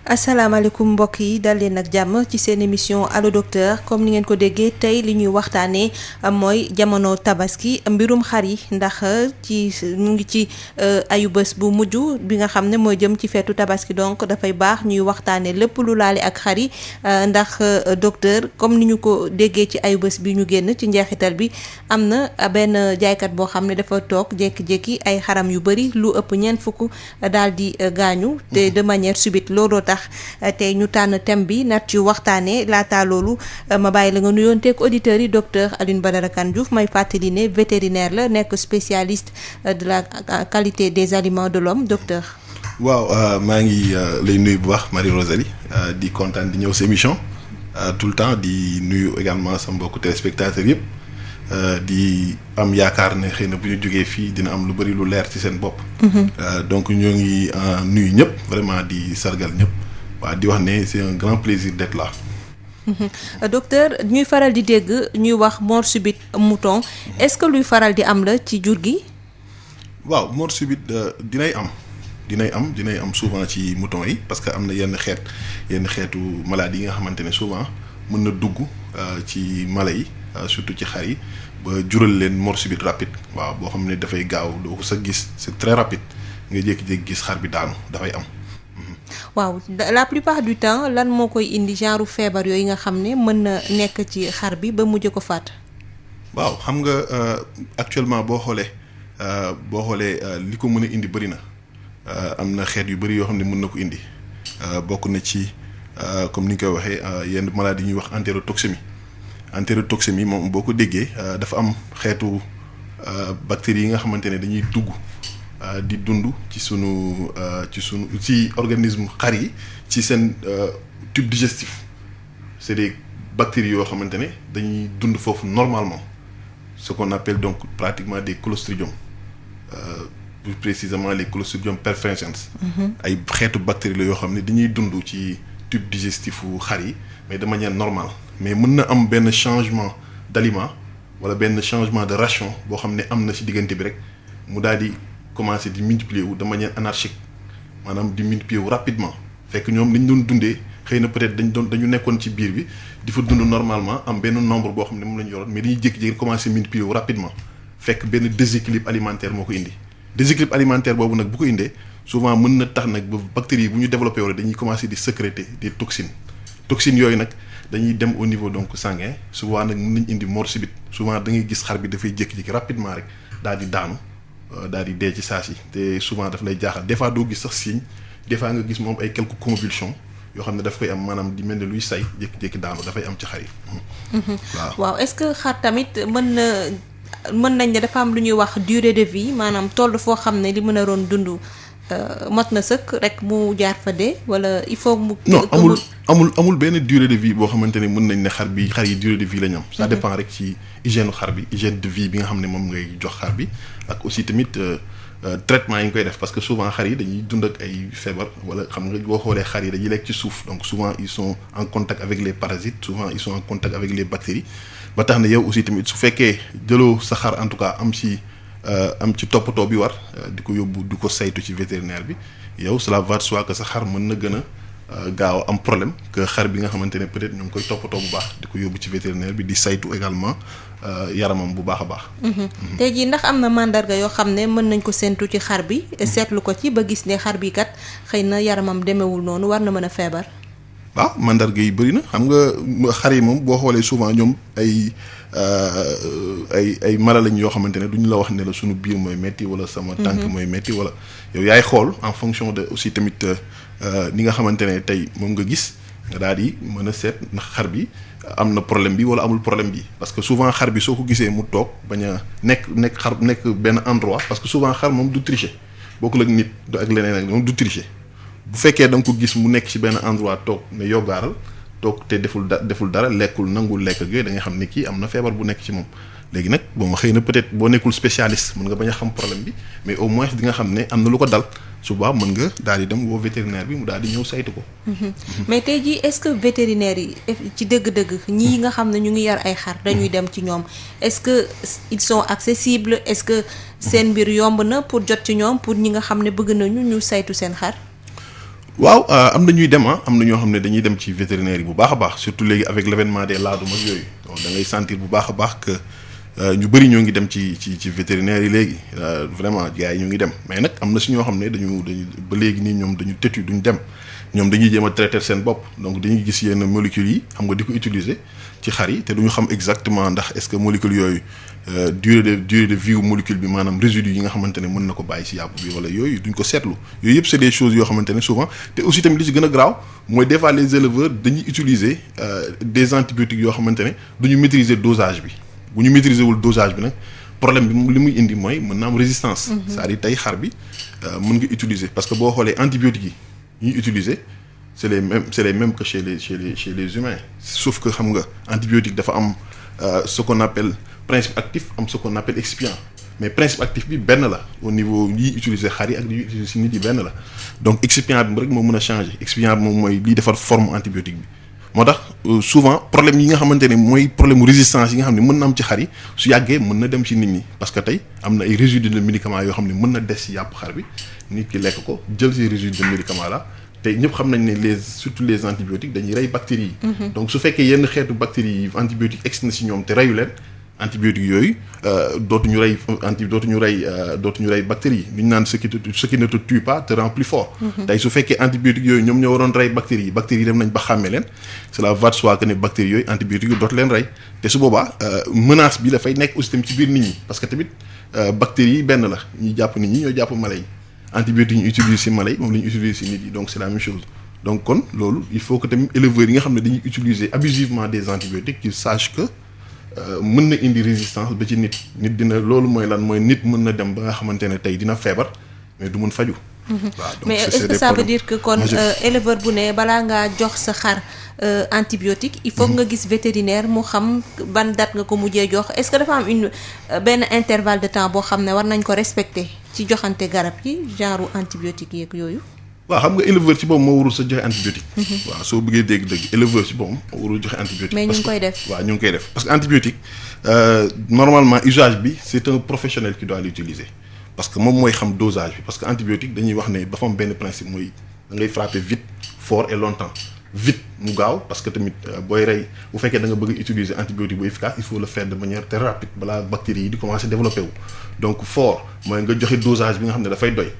asalaamaaleykum mbokk yi dal leen ak jàmm ci seen émission allo docteur comme ni ngeen ko déggee tey li ñuy waxtaanee mooy jamono tabaski mbirum xar yi ndax mu ngi ci ayu bés bu mujj bi nga xam ne mooy jëm ci feetu tabaski donc dafay baax ñuy waxtaanee lépp lu laale ak xar yi ndax docteur comme ni ñu ko déggee ci ayu bés bi ñu génn ci njeexital bi am na benn jaaykat boo xam ne dafa toog jékki-jékki ay xaram yu bëri lu ëpp ñeent fukk daal di gaañu te de manière subite looloo tax tey ñu tànn thème bi nat ci waxtaanee laata loolu ma bàyyi la nga nuyoonteeg auditeurs yi docteur Alioune Badara Kane Diouf may fàttali ne vétérinaire la nekk spécialiste de la qualité des aliments de l'homme docteur. waaw maa ngi lay nuyu bu baax Marie Rosalie di kontaan di ñëw sa émission tout le temps di nuyu également sa mbokku téléspectateurs yëpp di am yaakaar ne xëy na bu ñu jógee fii dina am lu bari lu leer ci seen bopp. donc ñoo ngi nuyu ñëpp vraiment di sargal ñëpp. waaw di wax ne c'est un grand plaisir d'être là. docteur ñuy faral di dégg ñuy wax mort subite mouton est-ce que luy faral di am la ci jur gi. waaw mort subite dinay am souvent ci mouton yi parce que am na yenn xeetu maladie yi nga xamante ne souvent mën na dugg ci mala yi surtout ci xar yi ba jural leen mort subite rapide waaw boo xam ne dafay gaaw doo ko sa gis c'est très rapide nga jékki-jékki gis xar bi daanu dafay am. waaw la plupart du temps lan moo koy indi genre feebar yooyu nga xam ne mën na nekk ci xar bi ba mujj ko faat. waaw xam nga actuellement boo xoolee li ko mën a indi bëri na am na xeet yu bëri yoo xam ne mën na ko indi bokk na ci comme ni nga koy waxee yenn maladies yi ñuy wax entérotoxémie moom boo ko déggee dafa am xeetu bactéries yi nga xamante ne dañuy dugg. di dund ci organisme xar yi ci seen tube digestif c'est des bactéries yoo xamante ne dañuy dund foofu normalement ce qu'on appelle donc pratiquement des clostridium plus précisément les clostridium perfringens ay xeetu bactéries la yoo xam ne dañuy dund ci tube digestif u xar yi mais de manière normale mais mën na am benn changement d'aliment wala benn changement de ration boo xam ne am na ci diggante bi rek mu daal di commencer di multiplier wu de manière anarchique maanaam di multiplier wu rapidement fekk ñoom dañ doon dundee xëy na peut-être dañu nekkoon ci biir bi di fa dund normalement am benn nombre boo xam ne moom la ñu yoroon mais dañuy jékki-jékki commencer multiplier wu rapidement fekk benn déséquilibre alimentaire moo ko indi déséquilibre alimentaire boobu nag bu ko indee souvent mën na tax nag ba bactéries yi bu ñu développé wala dañuy commencer di sécréter des toxines yooyu nag dañuy dem au niveau donc sanguin souvent nag mën nañ indi mort subite souvent da ngay gis xar bi dafay jékki-jékki rapidement rek daal di daanu daal di dee ci saa si te souvent daf lay jaaxal des fois doo gis sax signe des fois nga gis moom ay quelques convulsions yoo xam ne daf koy am maanaam di mel ne luy say jékki-jékki daanu dafay am ci xar yi. waaw est-ce que xar tamit mën nañ ne dafa am lu ñuy wax durée de vie maanaam toll foo xam ne li mën a doon dund mot na sëkk rek mu jaar fa dee wala il faut mu. non amul benn durée de vie boo xamante ne mën nañ ne xar yi durée de vie la ñu am. ça dépend rek ci hygiène xar bi hygiène de vie bi nga xam ne moom ngay jox xar bi ak aussi tamit traitement yi nga koy def parce que souvent xar yi dañuy dund ak ay feebar wala xam nga boo xoolee xar yi dañuy lekk ci suuf donc souvent ils sont en contact avec les parasites souvent ils sont en contact avec les bactéries ba tax na yow aussi tamit su fekkee jëloo sa xar en tout cas am ci toppatoo bi war di ko yóbbu di ko saytu ci vétérinaire bi yow cela va de soi que sa xar mën na gën a gaaw am problème que xar bi nga xamante ne peut-être ñu ngi koy toppatoo bu baax di ko yóbbu ci vétérinaire bi di saytu également yaramam bu baax a baax. tey jii ndax am na mandarga yoo xam ne mën nañ ko séntu ci xar bi seetlu ko ci ba gis ne xar bi kat xëy na yaramam demewul noonu war na mën a feebar. waaw mandarga yi bëri na xam nga xar yi moom boo xoolee souvent ñoom ay mala lañ yoo xamante ne duñu la wax ne la suñu biir mooy metti wala sama tànk mooy metti wala yow yaay xool en fonction de aussi tamit ni nga xamante ne tey moom nga gis nga daal di mën a seet ndax xar bi am na problème bi wala amul problème bi parce que souvent xar bi soo ko gisee mu toog bañ a nekk benn endroit parce que souvent xar moom du tricher bokkul ak nit ak leneen ak moom du tricher bu fekkee da nga ko gis mu nekk ci benn endroit toog ne yoggaaral toog te deful dara lekkul nangul lekk ak yooyu da nga xam ne kii am na feebar bu nekk ci moom léegi nag bon xëy na peut-être boo nekkul spécialiste mën nga bañ a xam problème bi mais au moins di nga xam ne am na lu ko dal suba mën nga daal di dem woo vétérinaire bi mu daal di ñëw saytu ko. mais tey jii est-ce que vétérinaire yi ci dëgg-dëgg ñii nga xam ne ñu ngi yar ay xar dañuy dem ci ñoom est-ce que ils sont accessibles est-ce que seen mbir yomb na pour jot ci ñoom pour ñi nga xam ne bëgg nañu ñu saytu seen xar. waaw am na ñuy dem am na ñoo xam ne dañuy dem ci vétérinaire yi bu baax a baax surtout léegi avec l'avènement des laadum ak yooyu donc da ngay sentir bu baax a baax que ñu bëri ñoo ngi dem ci vétérinaire yi léegi vraiment gars yi ñu ngi dem mais nag am na si ñoo xam ne dañu ba léegi nii ñoom dañu têtu duñ dem ñoom dañuy jéem a traiter seen bopp donc dañuy gis yenn molécules yi xam nga di ko utiliser ci xar yi te duñu xam exactement ndax est-ce que molécules yooyu durée de vie molécule bi maanaam résidu yi nga xamante ne mën na ko bàyyi si yàpp bi wala yooyu duñ ko seetlu yooyu yëpp c'est des choses yoo xamante ne souvent te aussi tamit li ci gën a graaw mooy des fois les éleveurs dañuy utiliser des antibiotiques yoo xamante ne duñu maîtriser dosage bi bu ñu maîtriser wul dosage bi nag problème bi li muy indi mooy mën na am résistance. c'est-à-dire tey xar bi mën nga utiliser parce que boo xoolee antibiotiques yi ñuy utiliser c'est les mêmes que chez les humains sauf que xam nga antibiotique dafa am ce qu'on appelle principe actif am ce qu'on appelle excipient mais principe actif bi benn la au niveau liy utiliser xar yi ak liy utiliser si nit yi benn la donc excipient bi rek moo mën a changer excipient bi moom mooy liy defar forme antibiotique bi moo tax souvent problème yi nga xamante ne mooy problème résistance yi nga xam ne mën na am ci xar yi su yàggee mën na dem ci nit ñi parce que tey am na ay résidus de médicaments yoo xam ne mën na des ci yàpp xar bi nit ki lekk ko jël ces résidus de médicaments là te ñëpp xam nañ ne surtout les antibiotiques dañuy rey bactéries yi. donc su fekkee yenn xeetu bactéries yi antibiotique egsi na ci ñoom te reyu leen antibiotiques yooyu dootuñu rey bactéries yi. li ñu naan ce qui ne te tue pas te rend plus fort. tey su fekkee antibiotiques yooyu ñoom ñoo waroon rey bactéries yi dem nañ ba xàmme leen cela va de soi que ne bactéries yooyu antibiotiques yi dootu leen rey te su boobaa menace bi dafay nekk aussi tamit ci biir nit ñi parce que tamit bactéries yi benn la ñuy jàpp nit ñi ñoo jàpp mala yi antibiotiques ñu utiliser ci mala yi moom la ñu utiliser ci nit yi donc c'est la même chose donc kon loolu il faut que tamit éleveurs yi nga xam ne dañuy utiliser abusivement des antibiotiques qu'ils sachent que mën na indi résistance ba ci nit dina loolu mooy lan mooy nit mën na dem ba nga xamante ne tey dina feebar mais du mën faju waaw donc mais est-ce que ça veut dire que kon éleveur bu ne balaa ngaa jox sa xar antibiotique il faut nga gis vétérinaire mu xam ban date nga ko mujjee jox est-ce que dafa am benn intervalle de temps boo xam ne war nañ ko respecter ci joxante garab yi genre antibiotique yeeg yooyu. waaw xam nga éleveur ci boppam moo warul sa joxe antibiotique. waaw soo bëggee dégg-dégg éleveur ci boppam moo warul joxe antibiotique. mais ñu ngi koy def waaw ñu ngi koy def parce que antibiotique normalement usage bi c'est un professionnel qui doit l'utiliser parce que moom mooy xam dosage bi parce que antibiotique dañuy wax ne dafa am benn principe mooy da ngay frapper vite fort et longtemps vite mu gaaw parce que tamit booy rey bu fekkee da nga bëgg utiliser antibiotique bu efficace il faut le faire de manière très rapide balaa bactéries yi di commencer développer wu donc fort mooy nga joxe dosage bi nga xam ne dafay doy.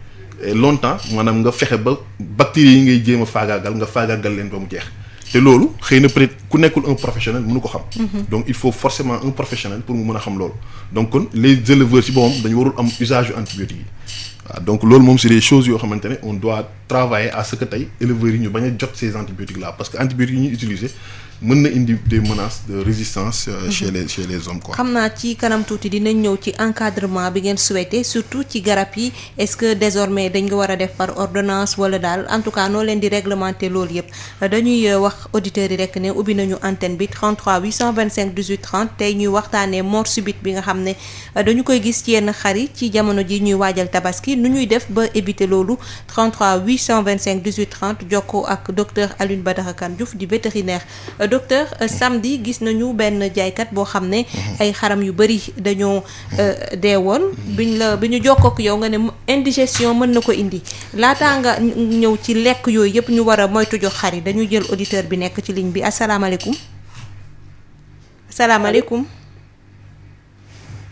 et longtemps maanaam nga fexe ba bactéries yi ngay jéem a faagaagal leen ba mu jeex te loolu xëy na peut-être ku nekkul un professionnel mënu ko xam. donc il faut forcément un professionnel pour mu mën a xam loolu donc kon les éleveurs ci boppam dañu warul am usage yu antibiotiques yi waaw donc loolu moom c'est des choses yoo xamante ne on doit travailler à ce que tey éleveurs yi ñu bañ a jot ces antibiotiques là parce que antibiotiques yi ñuy utiliser mën na indi des menaces de résistance chez les hommes quoi. xam naa ci kanam tuuti dinañ ñëw ci encadrement bi ngeen souhaité surtout ci garab yi est-ce que désormais dañ ko war a def par ordonnance wala daal en tout cas noo leen di réglementer loolu yëpp dañuy wax auditeurs yi rek ne ubbi nañu antenne bi 33 825 18 30 tey ñuy waxtaanee mort subite bi nga xam ne dañu koy gis ci yenn xar yi ci jamono ji ñuy waajal tabaski nu ñuy def ba éviter loolu 33 825 18 30 jokkoo ak docteur Alioune Badara Kane Diouf di vétérinaire. docteur samedi gis nañu benn jaaykat boo xam ne ay xaram yu bari dañoo deewoon bi ñu jokkoo ak yow nga ne indigestion mën na ko indi laataa nga ñëw ci lekk yooyu yëpp ñu war a moytu jox xar yi dañuy jël auditeur bi nekk ci ligne bi asalaamaaleykum. asalaamaaleykum.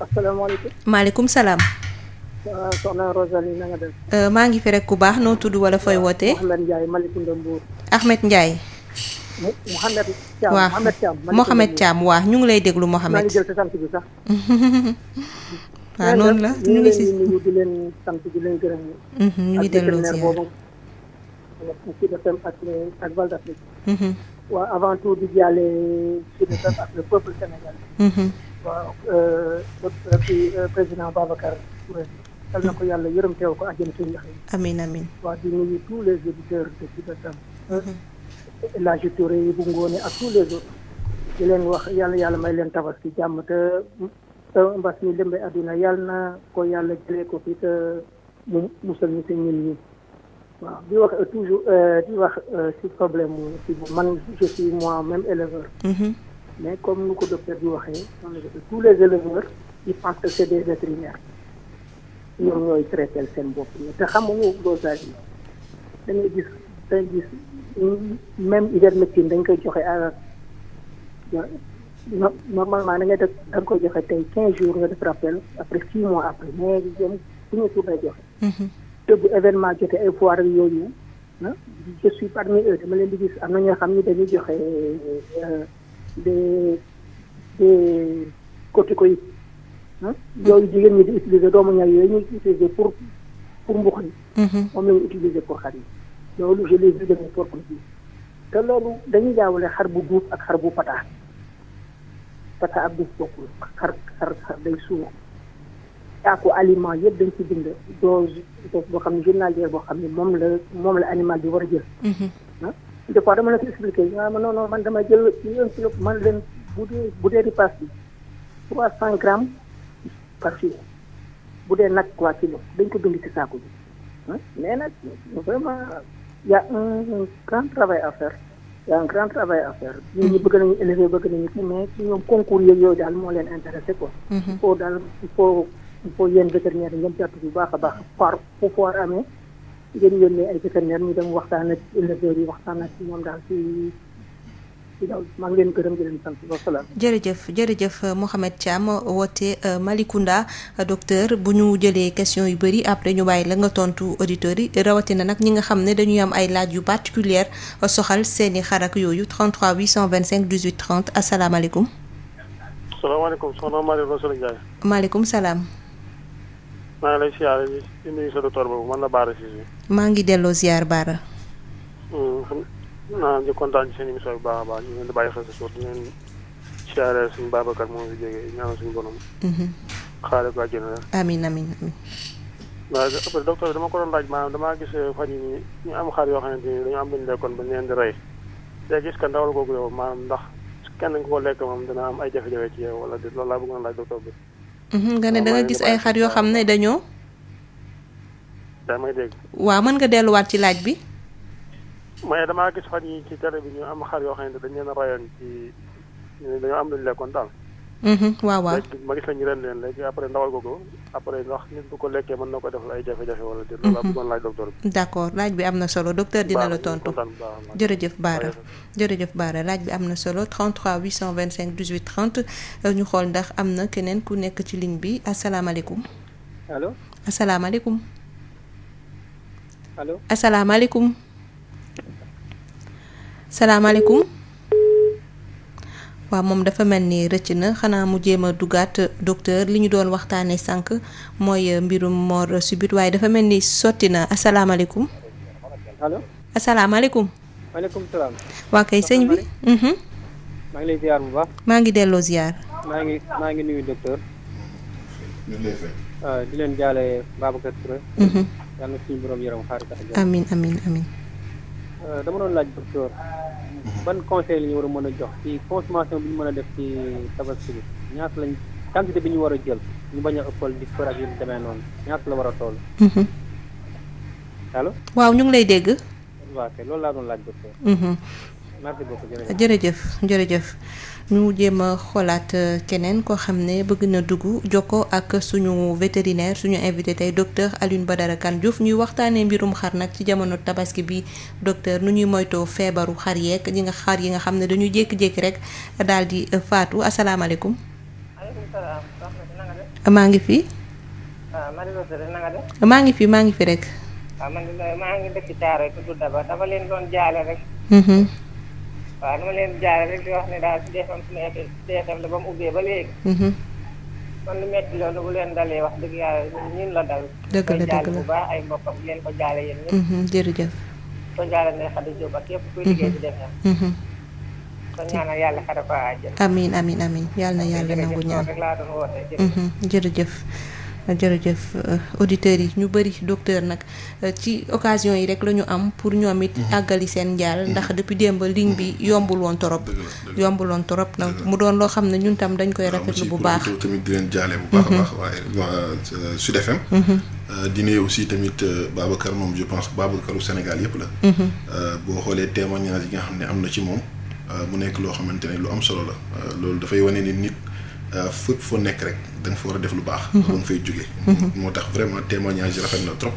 asalaamaaleykum. maaleykum salaam. soxna Rosalie na nga def. maa ngi fi rek ku baax noo tudd wala fooy wootee. Ahmed Ndiaye Malicounda Mbour. Ahmed Ndiaye. Mouhamed Thiam waaw Mouhamed Thiam waaw ñu ngi lay déglu Mouhamed. maa ngi jël sa sant bi sax. waaw noonu la ñu ngi si nuyu di leen sant di leen gërëm. ñu ngi delloo si boobu Sud FM ak Val d'Afrique. waaw avant tout di jàlle Sud FM ak le peuple sénégalais. waaw président Babacar Touré. yal na ko yàlla yërëm teew ko àjjana suñu yax yi. amiin amiin. waaw di nuyu tous les auditeurs de Sud FM. La Touré yi bu ngoone ak tous les autres di leen wax yàlla may leen tabaski jàmm te mbas mi lëmbe àdduna yàlla na ko yàlla jëlee ko fi te mu musal ñu te ñun ñi waaw di wax toujours di wax si problème si bu man je suis moi-même éleveur mais comme nu ko docteur bi waxee tous les éleveurs ils pensent que c'est des vétérinaires ñoom ñooy traiter seen bopp te xamuñu dosage yi da ngay gis tey gis même ivermectine dañ koy joxe normalement da nga koy joxe tey 15 jours nga def rappel après 6 mois après mais ñoom suñu tour lay joxe. te bu événement jotee ay foire ak yooyu je suis parmi eux dama leen di gis am na ñoo xam ni dañuy joxe des corticoïdes yooyu jigéen ñi di utiliser doomu ñaar yooyu ñuy utiliser pour mbux yi. moom la ñu utiliser pour xar yi. loolu je l'ai vu de mes propres yeux te loolu dañuy jaawale xar bu duuf ak xar bu pata ak duuf bokkul xar day suur saaku aliment yëpp dañ ci bind dose boo xam ne journalière boo xam ne moom la animal bi war a jël. des fois dama la ko expliqué non man damay jël un kilo man leen bu dee ripaas bi 300 grammes par kilo bu dee nag 3 kilos dañ ko bind ci saaku bi mais nag vraiment y a un grand travail à faire. ñun ñi bëgg nañu élever bëgg nañu kii mais ñoom concours yooyu daal moo leen intéressé quoi. il faut yéen vétérinaire yi ngeen jàpp bu baax a baax fu foire amee ngeen yónnee ay vétérinaire ñu dem waxtaan ak éleveurs yi waxtaan ak ñoom daal ci daal maa ngi leen gërëm di leen sant wa salaam. jërëjëf Mouhamed Thiam woote Malicounda docteur bu ñu jëlee question yu bëri après ñu bàyyi la nga tontu auditeurs yi rawatina nag ñi nga xam ne dañuy am ay laaj yu particulière soxal seeni xarak yooyu 33 825 18 30 asalaamaaleykum. salaamaaleykum soxna Marie Rosalie Ndiaye. maaleykum salaam. maa ngi lay siyaare di nuyu sa docteur boobu man la Baara Cissé. maa ngi delloo ziar Baara. di kontaan ci seen émission bi baax a baax ñu leen di bàyyi xel sa suuf di leen siyaare suñu Babacar moom fi jógee ñaanal suñu borom. xaare ko àjjana la. amiin. waaw après docteur dama ko doon laaj maanaam damaa gis fan yii ñu am xar yoo xamante ni dañoo am lu ñu lekkoon ba ñu leen di rey léegi gis que ndawal googu yow maanaam ndax kenn nga ko lekk moom dina am ay jafe-jafe ci yow wala loolu laa bëggoon laaj docteur bi. nga ne da nga gis ay xar yoo xam ne dañoo. daa may dégg. waaw mën nga delluwaat ci laaj bi. mais damaa gis fan yi ci télé bi ñu am xar yoo xam ne dañ leen a rayoon ci dañoo am lu ñu lekkoon daal. waaw. léegi ma gis la ñu ren leen léegi après ndawal googu après ndax nit bu ko lekkee mën na ko def ay jafe-jafe wala déet. loolu laa bëggoon laaj docteur bi. d'accord laaj bi am na solo docteur dina la tontu. jërëjëf Baara laaj bi am na solo 33 825 18 30 ñu xool ndax am na keneen ku nekk ci ligne bi asalaamaaleykum. allo. asalaamaaleykum. allo. asalaamaaleykum. salaamaaleykum. waaw moom dafa mel ni rëcc na xanaa mu jéem a dugaat docteur li ñu doon waxtaanee sànq mooy mbirum mort subite waaye dafa mel ni sotti na asalaamaaleykum. allo. asalaamaaleykum. maaleykum salaam. waa kay sëñ bi. maa ngi lay ziar bu baax. maa ngi delloo ziar. maa ngi nuyu docteur. ñu lay fay. di leen jaale Babacar Touré. yàlla na suñu borom yaram xaar ka. amiin. dama doon laaj docteur. ban conseil la ñu war a mën a jox ci consommation bi ñu mën a def ci tabaski bi ñaata lañ quantité bi ñu war a jël ñu bañ a ëppal di fër ak yu demee noonu ñaata la war a toll. allo. waaw ñu ngi lay dégg. waaw kay loolu laa doon laaj docteur. merci beaucoup jërëjëf ñu jéem a xoolaat keneen koo xam ne bëgg na dugg jokkoo ak suñu vétérinaire suñu invité tey docteur Alioune Badara Kane Diouf ñuy waxtaanee mbirum xar nag ci jamono tabaski bi docteur nu ñuy moytoo feebaru xar yeeg xar yi nga xam ne dañuy jékki-jékki rek daal di faatu asalaamaaleykum. maaleykum salaam. soxna si na nga def. maa ngi fi. Marie Rosalie na nga def. maa ngi fi rek. waaw man maa ngi dëkk Thiaroye tudd Daba leen doon jaale rek. waaw dama leen jaare rek di wax ne daal ci DFM la ba mu ubbee ba léegi. kon lu metti loolu bu leen dalee wax dëgg yàlla ñun la dal. dëgg la jaale bu baax ay mbokkam leen ko jaale yéen ñëpp. jërëjëf. ko jaale ne Xadi Jóob ak képp kuy liggéey ci DFM. kon ñaanal yàlla xare ko àjjana. amiin yàlla na yàlla nangu ñaan. rek laa doon woote. jërëjëf auditeurs yi ñu bëri docteur nag ci occasion yi rek la ñu am pour ñoom it àggali seen njaal ndax depuis démb ligne bi yombul woon torop nag mu doon loo xam ne ñun tam dañ koy rafetlu bu baax tamit di leen jaale bu baax a baax waaye Sud FM di nuyu aussi tamit Babacar moom je pense Babacaru Sénégal yëpp la boo xoolee témoignage yi nga xam ne am na ci moom mu nekk loo xamante ne lu am solo la loolu dafay wane ni nit fépp foo nekk rek da nga fa war a def lu baax. ba nga fay jógee. moo tax vraiment témoignage rafet na trop.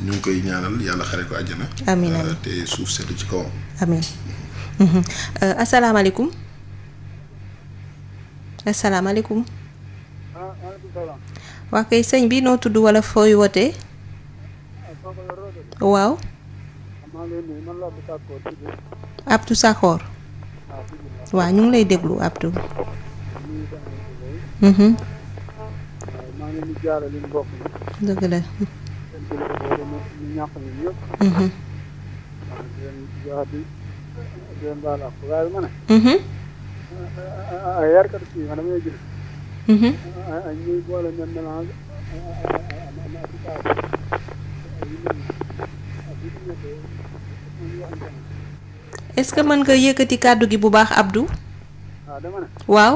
ñu ngi koy ñaanal yàlla xare ko àjjana. amiin amiin te suuf sedd ci kawam. amiin. asalaamaaleykum. asalaamaaleykum. waa kay sëñ bi noo tudd wala fooy wootee. waaw. Abdou Sakor. waaw ñu ngi lay déglu Abdou. dëgg la. est-ce que mën nga yëkkati kàddu gi bu baax Abdou. waaw.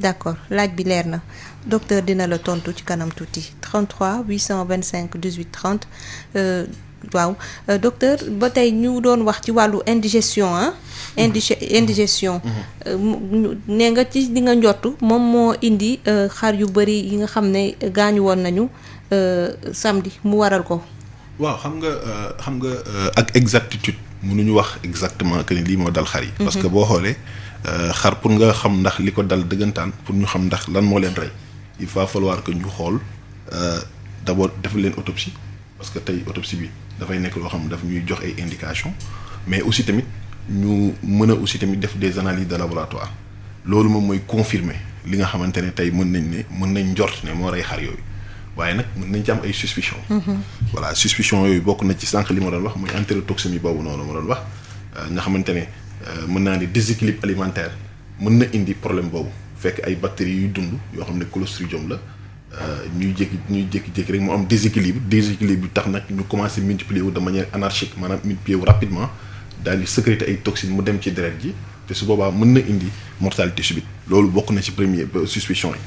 d'accord laaj bi leer na docteur dina la tontu ci kanam tuuti 33 825 18 30 waaw docteur ba tey ñu doon wax ci wàllu indigestion indigestion nee nga ci di nga njott moom moo indi xar yu bari yi nga xam ne gaañu woon nañu samedi mu waral ko. waaw xam nga ak exactitude mënuñu wax exactement que ni lii moo dal xar yi. parce que boo xoolee xar pour nga xam ndax li ko dal dëggantaan pour ñu xam ndax lan moo leen rey il va falloir que ñu xool d'abord def leen autopsie parce que tey autopsie bi dafay nekk loo xam daf ñuy jox ay indication mais aussi tamit ñu mën a aussi tamit def des analyses de laboratoire loolu moom mooy confirmer li nga xamante ne tey mën nañ njort ne moo rey xar yooyu waaye nag mën nañ ci am ay suspicion voilà suspicion yooyu bokk na ci sànq li ma doon wax muy entérotoxémie boobu noonu ma doon wax nga xamante ne mën naa ni déséquilibre alimentaire mën na indi problème boobu fekk ay bactéries yuy dund yoo xam ne clostridium la ñuy jékki-jékki rek mu am déséquilibre bi tax nag ñu commencé multiplier wu de manière anarchique maanaam multiplier wu rapidement daal di sécréter ay toxines mu dem ci deret ji te su boobaa mën na indi mortalité subite loolu bokk na ci premier suspicion yi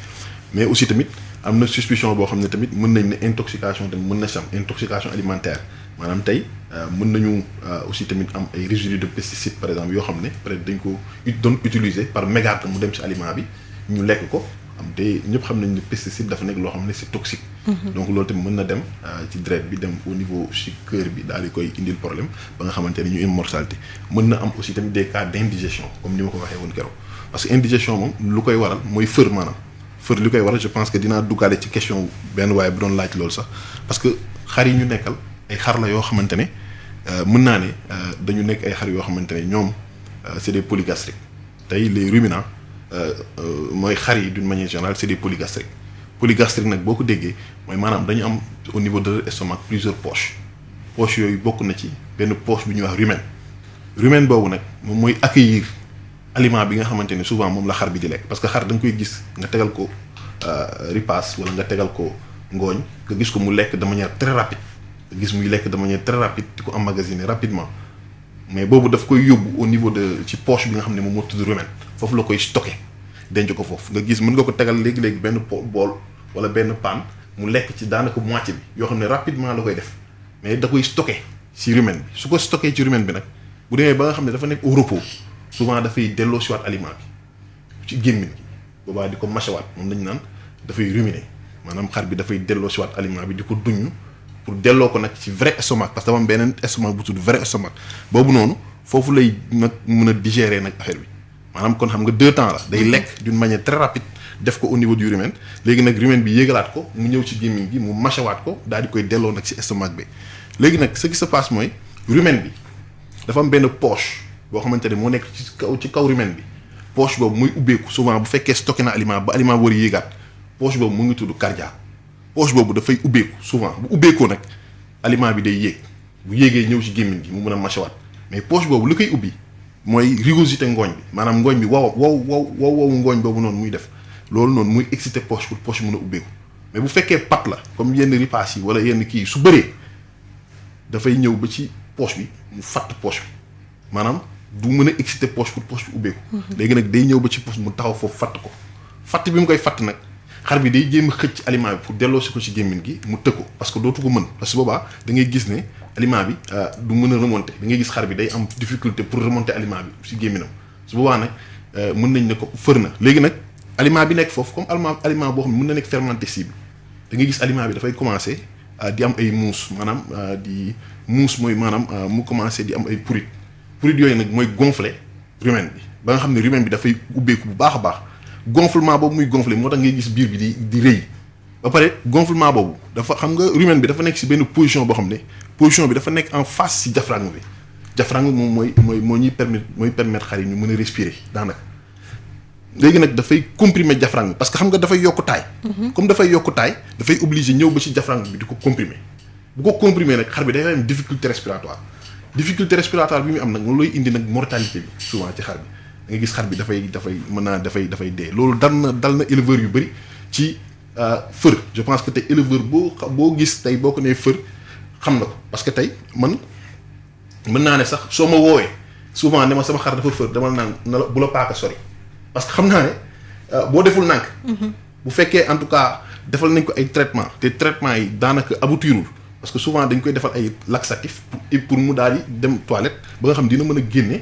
mais aussi tamit am na suspicion boo xam ne tamit mën nañ ne intoxication tamit mën na si am intoxication alimentaire maanaam tey mën nañu aussi tamit am ay résidus de pesticides par exemple yoo xam ne peut-être dañ ko doon utiliser par mégarde mu dem ci aliment bi ñu lekk ko am te ñëpp xam nañ ne pesticide dafa nekk loo xam ne c'est toxique. donc loolu tamit mën na dem ci deret bi dem au niveau ci cœur bi daal di koy indil problème ba nga xamante ne ñu immortalité mën na am aussi tamit des cas d'indigestion comme ni ma ko waxee woon keroog parce que indigestion moom lu koy waral mooy fër maanaam fër li koy waral je pense que dinaa duggaale ci question benn waaye bu doon laaj loolu sax parce que xar yi ñu nekkal ay xar la yoo xamante ne mën naa ne dañu nekk ay xar yoo xamante ne ñoom c'est des polygastriques tey les ruminants mooy xar yi d'une manière générale c'est des polygastriques nag boo ko déggee mooy maanaam dañu am au niveau de leur estomac plusieurs poches yooyu bokk na ci benn poche bi ñuy wax rumen boobu nag moom mooy accueillir aliment bi nga xamante ne souvent moom la xar bi di lekk parce que xar da nga koy gis nga tegal ko ripaas wala nga tegal ko ngooñ nga gis ko mu lekk de manière très rapide nga gis muy lekk de manière très rapide di ko emmagasiner rapidement mais boobu daf koy yóbbu au niveau de ci poche bi nga xam ne moom moo tudd rumen foofu la koy stocké denc ko foofu nga gis mën nga ko tegal léegi-léegi benn bool wala benn paan mu lekk ci daanaka moitié bi yoo xam ne rapidement la koy def mais da koy stocké ci rumen bi su ko stocké ci rumen bi nag bu demee ba nga xam ne dafa nekk au repos souvent dafay delloo si waat aliment bi ci gémmiñ gi boobaa di ko mâchewaat moom lañu naan dafay ruminer maanaam xar bi dafay delloo si waat aliment bi di ko duñu pour delloo ko nag ci vrai estomac parce que dafa am beneen estomac bu tudd vrai estomac boobu noonu foofu lay nag mën a digérer nag affaire bi maanaam kon xam nga 2 temps la day lekk d'une manière très rapide def ko au niveau du rumen léegi nag rumen bi yéegalaat ko mu ñëw ci gémmiñ gi mu mâchewaat ko daal di koy delloo nag ci estomac bi léegi nag ce qui se passe mooy rumen bi dafa am benn poche boo xamante ne moo nekk ci kaw rumen bi poche boobu muy ubbeeku souvent bu fekkee stocké na aliment ba aliment war a yéegaat poche boobu mu ngi tudd cardia poche boobu dafay ubbeeku souvent bu ubbeekoo nag aliment bi day yéeg bu yéegee ñëw ci gémmiñ gi mu mën a mâchewaat mais poche boobu li koy ubbi mooy rugosité ngooñ bi maanaam ngooñ bi wow ngooñ boobu noonu muy def loolu noonu muy excité poche pour poche mën a ubbeeku mais bu fekkee pat la comme yenn ripaas yi wala yenn kii su bëree dafay ñëw ba ci poche bi mu fatt poche bi maanaam du mën a exciter poche pour poche bi ubbeeku. léegi nag day ñëw ba ci poche mu taxaw foofu fatt ko fatt bi mu koy fatt nag xar bi day jéem a xëcc aliment bi pour delloosi ko ci gémmiñ gi mu tëkk ko parce que dootu ko mën parce que boobaa da ngay gis ne aliment bi du mën a remonter da ngay gis xar bi day am difficulté pour remonter aliment bi ci gémminam su boobaa nag mën nañ ne ko fër na léegi nag aliment bi nekk foofu comme aliment boo xam ne mën na nekk fermenté cible da ngay gis aliment bi dafay commencer di am ay mousse maanaam di mousse mooy maanaam mu commencer di am ay purit yooyu nag mooy gonfler rumen bi ba nga xam ne rumen bi dafay ubbeeku bu baax a baax gonflement boobu muy gonfler moo tax ngay gis biir bi di rëy ba pare gonflement boobu dafa xam nga rumen bi dafa nekk ci benn position boo xam ne position bi dafa nekk en face ci diaphragme bi diaphragme moom moo ñuy permettre xar yi ñu mën a respirer daanaka léegi nag dafay comprimer diaphragme bi parce que xam nga dafay yokk taay. comme dafay yokk taay dafay obligé ñëw ba ci diaphragme bi di ko comprimer bu ko comprimer nag xar bi dafay am difficulté respiratoire bi muy am nag moom looy indi nag mortalité bi souvent ci xar bi da nga gis xar bi dafay dee loolu dal na éleveurs yu bëri ci fër je pense que tey éleveur boo gis tey boo ko nee fër xam na ko parce que tey man mën naa ne sax soo ma woowee souvent ne ma sama xar dafa fër dama naan na la bu la paaka sori parce que xam naa ne boo deful nànk bu fekkee en tout cas defal nañ ko ay traitement te traitement yi daanaka aboutirul parce que souvent dañ koy defal ay laxatif pour mu daal di dem toilette ba nga xam dina mën a génne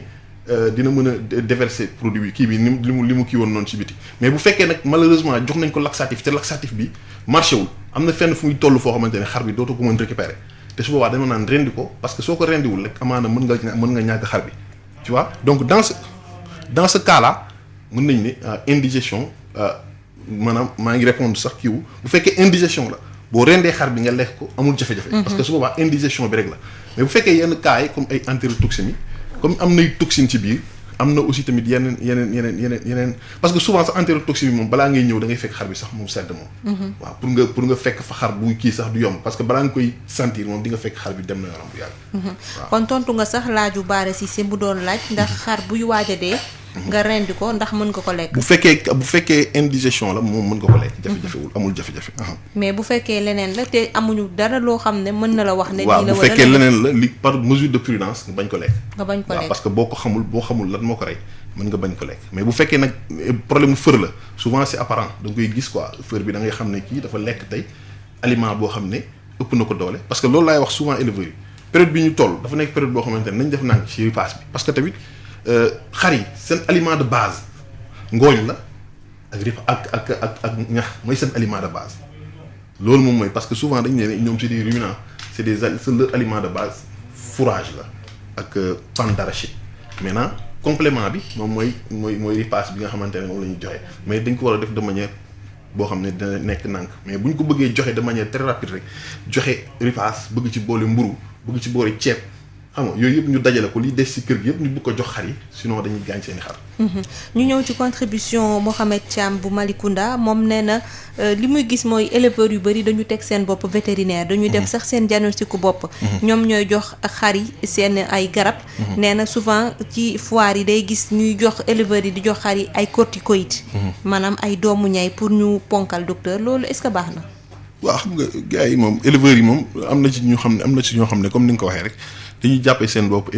dina mën a déverser produit bi kii bi li mu kii woon noonu ci biti mais bu fekkee nag malheureusement jox nañ ko laxatif te laxatif bi marché wul am na fenn fu muy toll foo xamante ne xar bi dootoo ko mën récupérer te su boobaa dama naan rendi ko parce que soo ko rendiwul rek amaana mën nga ñàkk xar bi tu vois donc dans ce cas là mën nañ ne indigestion maanaam maa ngi répondre sax kii wu bu fekkee indigestion la boo rendee xar bi nga lekk ko amul jafe-jafe. parce que su boobaa indigestion bi rek la mais bu fekkee yenn cas yi comme ay entérotoxine yi comme am nay toxine ci biir am na aussi tamit yeneen parce que souvent sax entérotoxine bi moom balaa ngay ñëw da ngay fekk xar bi sax moom sedd moom. waaw pour nga fekk fa xar buy kii sax du yomb parce que balaa nga koy sentir moom di nga fekk xar bi dem na yoonam bu yàgg. waaw kon tontu nga sax laaju Bara Cissé bu doon laaj ndax xar buy waaj a dee nga rendi ko ndax mën nga ko lekk. bu fekkee indigestion la moom mën nga ko lekk. jafe-jafewul amul jafe-jafe. mais bu fekkee leneen la te amuñu dara loo xam ne mën na la wax. ne lii la waaw bu fekkee leneen la li par mesure de prudence nga bañ ko lekk. waaw parce que boo xamul lan moo ko rey mën nga bañ ko lekk mais bu fekkee nag problème mu fër la souvent c'est apparent da nga koy gis quoi fër bi da ngay xam ne kii dafa lekk tey aliment boo xam ne ëpp na ko doole parce que loolu laay wax souvent éleveurs yi période bi ñu toll dafa nekk période boo xamante ne nañ def nànk ci repas bi parce que tamit xar yi seen aliment de base ngooñ la ak ñax mooy seen aliment de base loolu moom mooy parce que souvent dañ ne ñoom c'est des ruminants c'est leur aliment de base fourrage la ak pan d'arachide maintenant complément bi moom mooy repas bi nga xamante ne moom la ñuy joxe mais dañ ko war a def de manière boo xam ne dina nekk nànk mais bu ñu ko bëggee joxe de manière très rapide rek joxe repas bëgg ci boole mburu bëgg ci boole ceeb xam nga yooyu yëpp ñu dajale ko li des ci kër gi yëpp ñu bëgg ko jox xar yi sinon dañuy gaañ seeni xar. ñu ñëw ci contribution Mohamed Thiam bu Malicounda moom nee na li muy gis mooy éleveurs yu bëri dañu teg seen bopp vétérinaire dañuy def sax seen diagnostic bopp. ñoom ñooy jox xar yi seen ay garab. nee na souvent ci foire yi day gis ñuy jox éleveurs yi di jox xar yi ay corticoïdes. maanaam ay doomu ñay pour ñu ponkal docteur loolu est-ce que baax na. waaw xam nga gars yi moom éleveurs yi moom am na ci ñoo xam ne comme ni nga ko waxee rek. dañuy jàppee seen bopp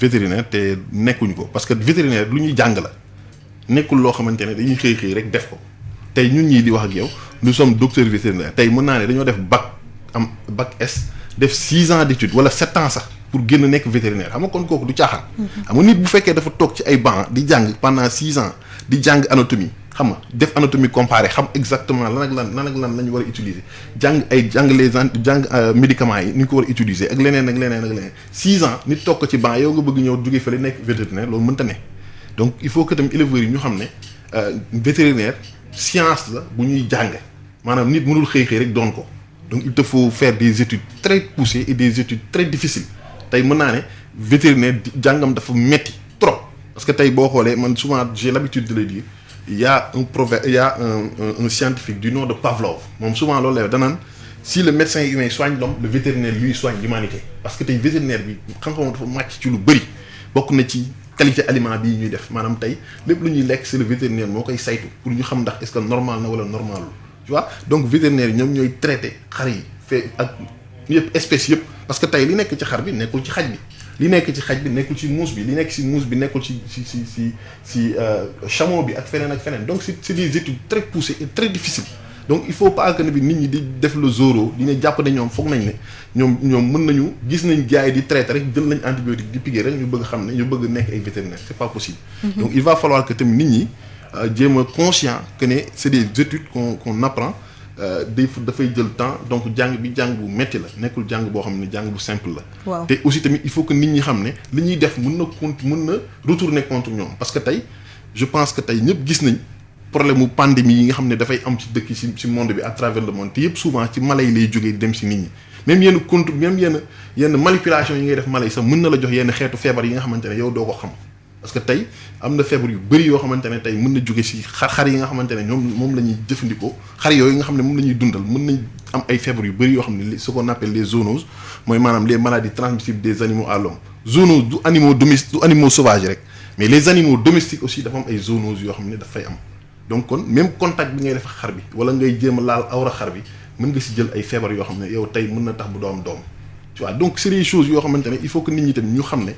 vétérinaire te nekkuñu ko parce que vétérinaire lu ñuy jàng la nekkul loo xamante ne dañuy xëy rek def ko tey ñun ñii di wax ak yow nous sommes docteurs vétérinaires tey mën naa ne dañoo def bac S def 6 ans d'études wala 7 ans sax pour génn nekk vétérinaire xam nga kon kooku du caaxaan. xam nga nit bu fekkee dafa toog ci ay banc di jàng pendant 6 ans di jàng anatomie xam nga def anatomie comparée xam exactement lan ak lan la ñu war a utiliser jàng médicaments yi ni ñu ko war a utiliser ak leneen 6 ans nit toog ko ci banc yow nga bëgg ñëw jóge fële nekk vétérinaire loolu mënta ne donc il faut que tamit éleveurs yi ñu xam ne vétérinaire science la bu ñuy jàng maanaam nit mënul xëy rek doon ko donc il te faut faire des études très poussées et des études très difficiles tey mën naa ne vétérinaire jàngam dafa metti trop parce que tey boo xoolee man souvent j'ai l'habitude de le dire il y a un scientifique du nom de Pavlov moom souvent loolu la danaan si le médecin humain soigne l'homme le vétérinaire lui soigne l'humanité parce que tey vétérinaire bi xam-xam dafa màcc ci lu bëri bokk na ci qualité aliment bii ñuy def maanaam tey lépp lu ñuy lekk c'est le vétérinaire moo koy saytu pour ñu xam ndax est-ce que normal na wala normalul tu vois donc vétérinaire yi ñoom ñooy traité xar yi fait ak yëpp espèces yëpp parce que tey li nekk ci xar bi nekkul ci xaj bi li nekk ci xaj bi nekkul ci muus bi li nekk ci muus bi nekkul ci chameau bi ak feneen donc c'est des études très poussées et très difficiles donc il faut pas que ne bi nit ñi di def le zoro dina jàpp ne ñoom foog nañ ne ñoom mën nañu gis nañ gars yi di traiter rek jël nañ antibiotique di piquer rek ñu bëgg xam ne ñu bëgg nekk ay vétérinaire c'est pas possible. Donc il va falloir que tamit nit ñi jéem a conscient que ne c'est des études qu'on apprend dafay jël temps donc jàng bi jàng bu metti la nekkul jàng boo xam ne jàng bu simple la. waaw te aussi tamit il faut que nit ñi xam ne li ñuy def mën na retourner contre ñoom parce que tey je pense que tey ñëpp gis nañ problème mu pandémie yi nga xam ne dafay am ci dëkk ci monde bi à travers le monde te yëpp souvent ci mala yi lay jógee di dem ci nit ñi même yenn manipulation yi ngay def mala yi sax mën na la jox yenn xeetu feebar yi nga xamante ne yow doo ko xam parce que tey am na feebar yu bëri yoo xamante ne tey mën na jóge ci xar yi nga xamante ne ñoom moom la ñuy jëfandikoo xar yooyu nga xam ne moom la ñuy dundal mën nañ am ay feebar yu bëri yoo xam ne ce qu'on appelle les zoonoses mooy maanaam les maladies transmissibles des animaux à l'homme zoonose du animaux sauvages rek mais les animaux domestiques aussi dafa am ay zoonoses yoo xam ne dafay am donc kon même contact bi ngay def xar bi wala ngay jéem a laal awra xar bi mën nga ci jël ay feebar yoo xam ne yow tey mën na tax bu doo am doom tu vois donc c'est des choses yoo xamante ne il faut que nit ñi tamit ñu xam ne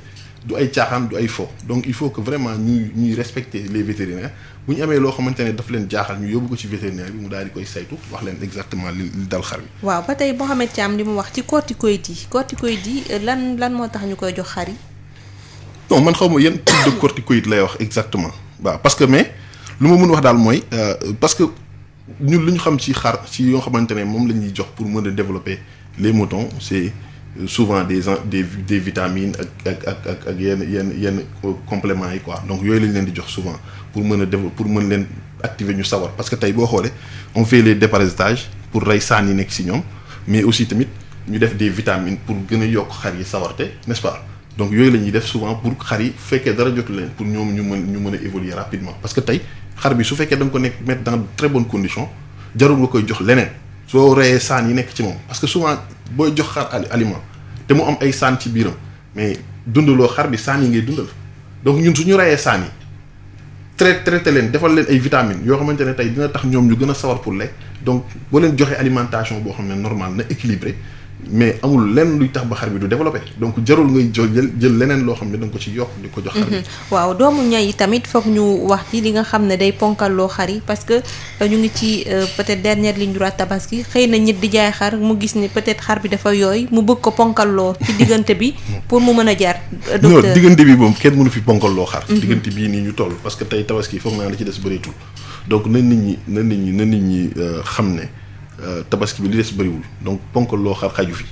du ay caaxaan du ay fo donc il faut que vraiment ñuy respecter les vétérinaires bu ñu amee loo xamante ne daf leen jaaxal ñu yóbbu ko ci vétérinaire bi mu daal di koy saytu wax leen exactement li dal xar bi. waaw ba tey Mouhamed Thiam li mu wax ci corticoïdes yi lan moo tax ñu koy jox xar yi. non man xaw ma yan type de corticoïde lay wax exactement waaw parce que mais lu ma mën wax daal mooy parce que ñun lu ñu xam ci xar ci yoo xamante ne moom la ñuy jox pour mën a développer les moutons c'est souvent des vitamines ak yenn compléments yi quoi donc yooyu lañ leen di jox souvent pour mën a pour mën leen activer ñu sawar parce que tey boo xoolee on fait les déparasitages pour rey saan yi nekk ci ñoom mais aussi tamit ñu def des vitamines pour gën a yokk xar yi sawarte n'est-ce pas donc yooyu la ñuy def souvent pour xar yi fekkee dara jotu leen pour ñoom ñu mën a évoluer rapidement parce que tey xar bi su fekkee da nga ko mettre dans de très bonnes conditions jarul nga koy jox leneen soo reyee saan yi nekk ci moom parce que souvent booy jox xar aliment te mu am ay saan ci biiram mais dundaloo xar bi saan yi ngay dundal donc ñun suñu reyee saan yi traité leen defal leen ay vitamines yoo xamante ne tey dina tax ñoom ñu gën a sawar pour lekk donc boo leen joxee alimentation boo xam ne normal na équilibré mais amul lenn luy tax ba xar bi du développé donc jarul ngay jël leneen loo xam ne da nga ko ci yokk di ko jox xar bi. waaw doomu ñay yi tamit foog ñu wax ci li nga xam ne day ponkalloo xar yi parce que ñu ngi ci peut-être dernière ligne droite tabaski xëy na nit di jaay xar mu gis ni peut-être xar bi dafa yooy mu bëgg ko ponkalloo ci diggante bi pour mu mën a jaar. docteur non diggante bi moom kenn mënu fi ponkalloo xar. diggante bii nii ñu toll parce que tey tabaski foog naa la ci des bëreetul donc na nit ñi xam ne. tabaski bi li des bëriwul donc ponkal loo xar xaju fi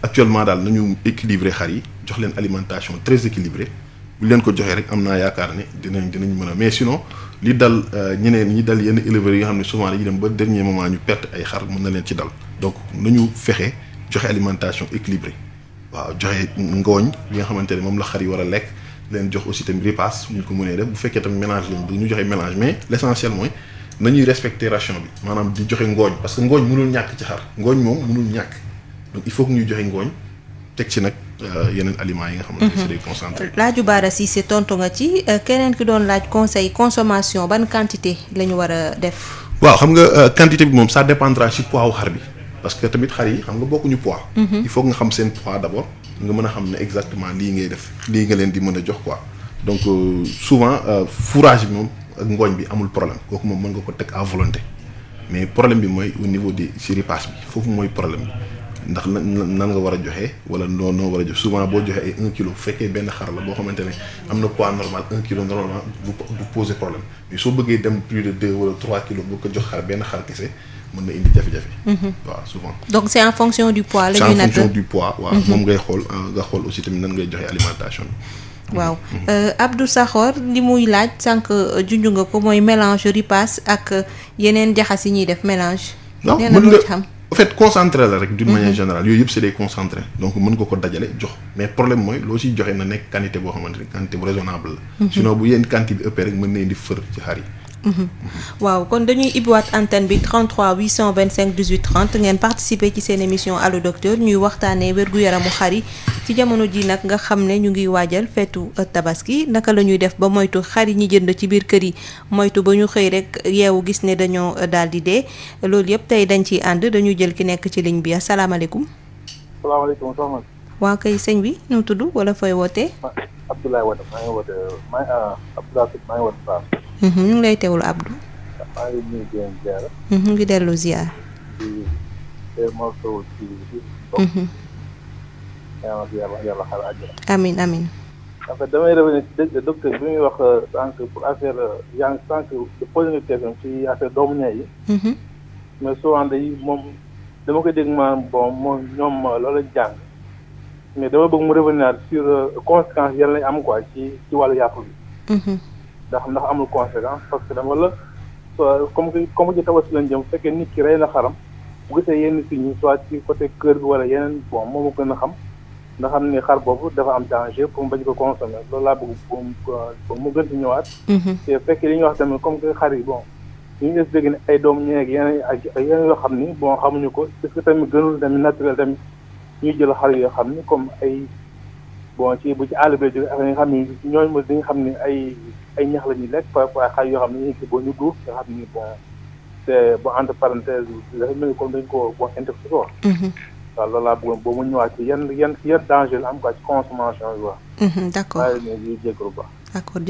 actuellement daal nañu équilibrer xar yi jox leen alimentation très équilibrée bu leen ko joxee rek am naa yaakaar ne dinañ mën a mais sinon li dal ñeneen ñi dal yenn éleveurs yi nga xam ne souvent dañuy dem ba dernier moment ñu perte ay xar mën na leen ci dal donc nañu fexe joxe alimentation équilibrée waaw joxe ngooñ bi nga xamante ne moom la xar yi war a lekk leen jox aussi tamit repas ñu ko mënee def bu fekkee tamit mélange lañ bëgg ñu joxe mélange mais l'essentiel mooy nañuy respecter ration bi maanaam di joxe ngooñ parce que ngooñ mënul ñàkk ci xar ngooñ moom mënul ñàkk donc il faut que ñuy joxe ngooñ teg ci nag yeneen aliments yi nga xamante ne c'est des concentrés. laaju Bara Cissé tontu nga ci keneen ki doon laaj conseil consommation ban quantité la ñu war a def. waaw xam nga quantité bi moom ça dépendra ci poids wu xar bi parce que tamit xar yi xam nga bokkuñu poids. il faut nga xam seen poids d'abord nga mën a xam ne exactement lii ngay def lii nga leen di mën a jox quoi donc souvent fourrage bi moom. ak ngooñ bi amul problème kooku moom mën nga ko teg à volonté mais problème bi mooy au niveau des ci ripaas bi foofu mooy problème bi ndax nan nga war a joxe wala noo war a joxe souvent boo joxe ay 1 kilo bu fekkee benn xar la boo xamante ne am na poids normal 1 kilo normalement du poser problème mais soo bëggee dem plus de 2 wala 3 kilos boo ko jox xar benn xar kese mën na indi jafe-jafe. waaw souvent. donc c'est en fonction du poids. la ñuy natt c'est en fonction du poids. waaw moom ngay xool nga xool aussi tamit nan ngay joxe alimentation bi. waaw Abdou Sakhor li muy laaj sànq junj nga ko mooy mélange ripaas ak yeneen jaxas yi ñuy def mélange. non mën nga xam en fait concentré la rek d'une manière générale yooyu yëpp c'est des concentrés donc mën nga ko dajale jox mais problème mooy loo ciy joxe na nekk quantité boo xamante ne quantité bu raisonnable la. sinon bu yenn quantité bi ëppee rek mën na indi fër ci xar yi. waaw kon dañuy ibbiwaat antenne bi 33 825 18 30 ngeen participer ci seen émission Allo Docteur ñuy waxtaanee wér-gu-yaramu xar yi ci jamono ji nag nga xam ne ñu ngi waajal feetu tabaski naka la ñuy def ba moytu xar yi ñi jënd ci biir kër yi moytu ba ñu xëy rek yeewu gis ne dañoo daal di dee loolu yëpp tey dañ ciy ànd dañuy jël ki nekk ci ligne bi asalaamaaleykum. salaamaaleykum soxna. waa kay sëñ bi nu tudd wala fooy wootee. Abdoulaye Wade maa ngi woote Abdoulaye maa ngi woote Fass. ñu ngi lay teewlu Abdou. maa ngi nuyu di leen ziar. ñu ngi dellu ziar. di morceau ci bi. yàlla xaar àjjana. amiin amiin. en fait damay revenir ci docteur bi muy wax sànq pour affaire yaa ngi sànq de poser une question ci affaire doomu ñay yi. mais souvent day moom dama koy dégg maanaam bon moom ñoom loolu lañ jàng. mais dama bëgg mu revenir sur conséquences yan lañ am quoi ci wàllu yàpp bi. ndax amul conséquence parce que dama la comme ci tabaski lañ jëm bu fekkee nit ki rey na xaram bu gisee yenn signes soit ci côté cœur bi wala yeneen bon moom a gën a xam nga xam ni xar boobu dafa am danger pour mu bañ ko consommer loolu laa bëgg pour mu gën ci ñëwaat. te fekkee li ñuy wax tamit comme que xar yi bon ñu ngi des dégg ne ay doom ñeeg yeneen ak yeneen yoo xam ni bon xamuñu ko est-ce que tamit gënul tamit naturel tamit ñuy jël xar yoo xam ni comme ay bon ci bu ci àll bi jóge ak nga xam ni ñooñu mo dañu xam ni ay ñax la ñuy lekk par rapport ak xar yoo xam ne ñu ngi boo ñu duuf nga xam ni bon te bon entre parenthèse dafa mel ni comme dañ ko bon interprété quoi. waaw loolu laa bëggoon boo mu ñëwaat ci yan danger la am quoi ci consommation bi quoi. d'accord waaye ñu jégalu ba. d'accord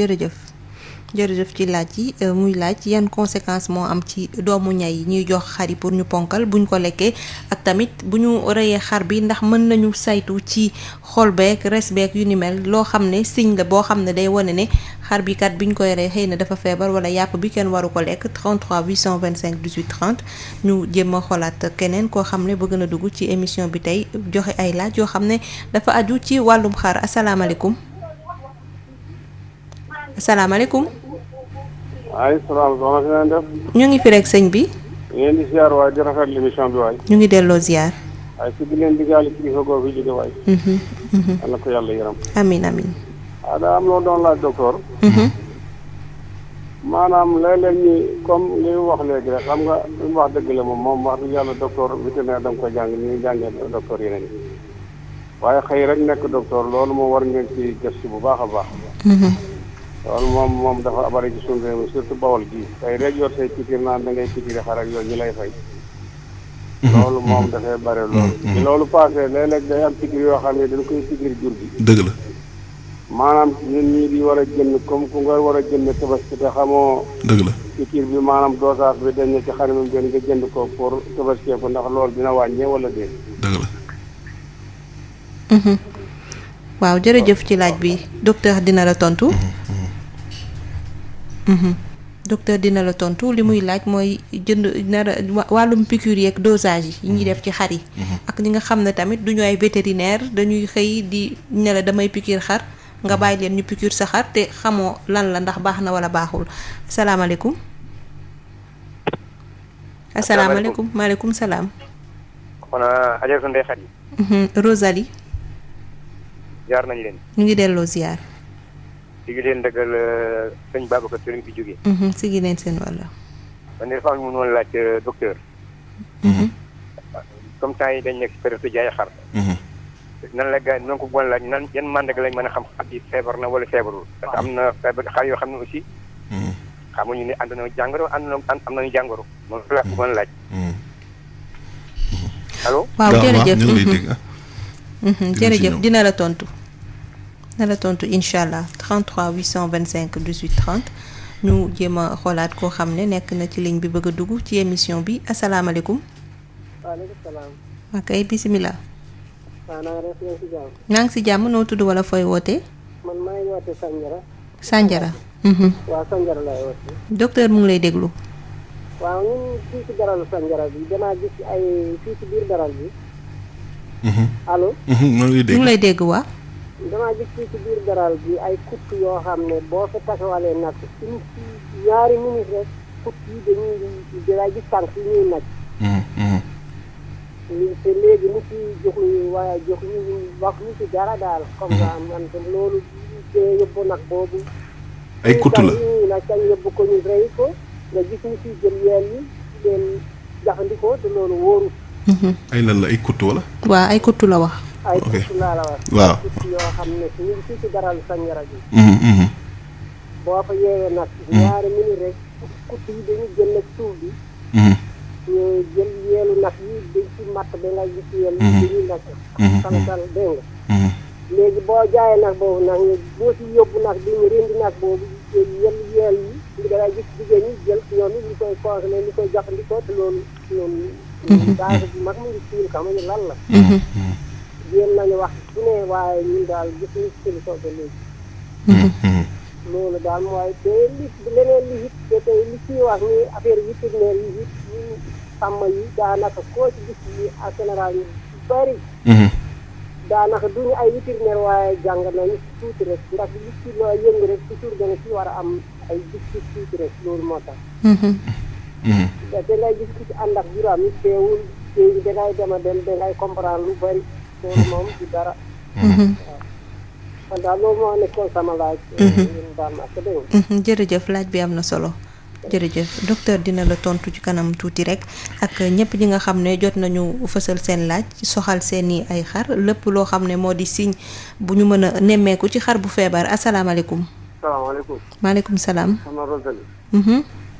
jërëjëf ci laaj yi muy laaj yan conséquence moo am ci doomu ñay yi ñuy jox xar yi pour ñu ponkal buñ ko lekkee ak tamit bu ñu reyee xar bi ndax mën nañu saytu ci xol beeg res beeg yu ni mel loo xam ne signe la boo xam ne day wane ne xar bi kat biñ koy rey xëy na dafa feebar wala yàpp bi kenn waru ko lekk 33 825 18 30 ñu jéem a xoolaat keneen koo xam ne bëgg na dugg ci émission bi tey joxe ay laaj yoo xam ne dafa aju ci wàllum xar asalaamaaleykum. asalaamaaleykum. waaleykum salaam soxna si ngeen def. ñu ngi fi rek sëñ bi. ngeen di ziar waaye di rafetlu émission bi waay. ñu ngi delloo ziar. waaye si di leen diggaale kilifa goo fi jóge waay. yal na ko yàlla yërëm. amiin amiin. waaw daa am loo doon laaj docteur. maanaam léeg-léeg ñi comme li mu wax léegi rek xam nga li mu wax dëgg la moom wax dëgg yàlla docteur vétérinaire da nga koy jàng ni ñuy jàngee docteur yeneen yi waaye xëy rek nekk docteur loolu moom war ngeen ci gëstu bu baax a baax. loolu moom dafa bari ci suñu réew mi surtout Bawol gii tey rek yor say piqûre naan da ngay piqûre xar ak yooyu ñu lay fay. loolu moom dafay bari loolu. ci loolu passé léeg-léeg day am piqûre yoo xam ne dañ koy piqûre jur gi. dëgg la. maanaam ñun ñii di war a jënd comme ku nga war a jënd tabaski te xamoo. dëgg la piqûre bi maanaam dosage bi dañ ne ci xar mi gën nga jënd ko pour tabaski ko ndax loolu dina wàññee wala déet. dëgg la. waaw jërëjëf ci laaj bi docteur dina la tontu. docteur dina la tontu li muy laaj mooy jënd nara wàllum piqûre yeeg dosage yi ñuy def ci xar yi. ak ñi nga xam ne tamit du ñu ay vétérinaire dañuy xëy di ne la damay piqûre xar nga bàyyi leen ñu piqûre sa xar te xamoo lan la ndax baax na wala baaxul asalaamaaleykum. asalaamaaleykum maaleykum salaam. kon Adja Ndeye Khady. Rosalie. ziar nañ leen. ñu ngi delloo ziar. di ngi leen dëggal sëñ Babacar Touré fi jógee. si gi leen seen wàll. man de dafa am mu noonu laaj docteur. comme temps yi dañ nekk si période jaay xar. nan la gars yi nan ko bon laaj nan yan màndarga lañ mën a xam xar yi feebar na wala feebarul. parce que am na feebar xar yoo xam ne aussi. xamuñu ne ànd na jàngoro am nañu jàngoro. moom la ko bon laaj. allo. waaw jërëjëf jërëjëf dina la tontu. incha allah 33 825 18 30 ñu jéem a xoolaat koo xam ne nekk na ci ligne bi bëgg a dugg ci émission bi asalaamaaleykum. waaleykum salaam. ok bisimilah. waaw naa def yaa ngi si jàmm. naa ngi si jàmm noo tudd wala fooy wootee. man maa ngi wootee Sandiara. Sandiara. waaw Sandiara laay wootee. docteur mu ngi lay déglu. waaw ñun fii ci daralu Sandiara bi damaa gis ay fii ci biir daral bi. allo. ñu ngi lay dégg waa. damaa gis fii ci biir daral bi ay kutt yoo xam ne boo fa taxawalee nag suñu ñaari minutes rek kutt yi dañuy gis tànk yi ñuy nag. te léegi mu ci joxuñu waaye joxuñu wax ñu ci dara daal. comme ça man te loolu te yóbbu nag boobu. ay kutt la nag kañ yóbbu ko ñu rey ko nga gis ñu ciy jël yeel yi leen jafandikoo te loolu wóorul. ay lan la ay kutt wala. waaw ay kutt la wax. ay kutt laa la wax. waaw kutt yoo xam ne ñu ngi fii ci daral Sandiara bi. boo fa yeewee nag. ñaari minute rek kutt yi dañuy jël nag suuf bi. ñu jël yeelu nag yi dañ ci matt ba nga gis yeel yi dañuy nag. xam-xam dégg nga. léegi boo jaayee nag boobu nag boo si yóbbu nag di ñu rendi nag boobu yel yeel yi dangay gis jigéen ñi jël ñoom it ñu koy consommé ñu koy jëfandikoo te loolu daal bu mag mu ngi siil xamuñu lan la jéem nañu wax su ne waaye ñun daal gis ñu solution ba léegi loolu daal mooy te leneen li it te tey li ciy wax ni affaire vétérinaire yi it ñu sàmm yi daanaka koo ci gis yi en général ñu bari daanaka duñu ay vétérinaire waaye jàng nañu tuuti rek ndax li ci loo yëngu rek toujours danga ci war a am ay gis-gis tuuti rek loolu moo tax da ngay gis ci ànd ak juróom yi teewul teewi dangay dem a dem dangay comprendre lu bari loolu moom ci dara waaw kon daal loolu moo nekkoon sama laaj daal ma ak dégg jërëjëf laaj bi am na solo jërëjëf docteur dina la tontu ci kanam tuuti rek ak ñëpp ñi nga xam ne jot nañu fësal seen laaj soxal seeni ay xar lépp loo xam ne moo di signe bu ñu mën a nemmeeku ci xar bu feebar asalaamaaleykum. salaamaaleykum. maaleykum salaam. sama Rosalie.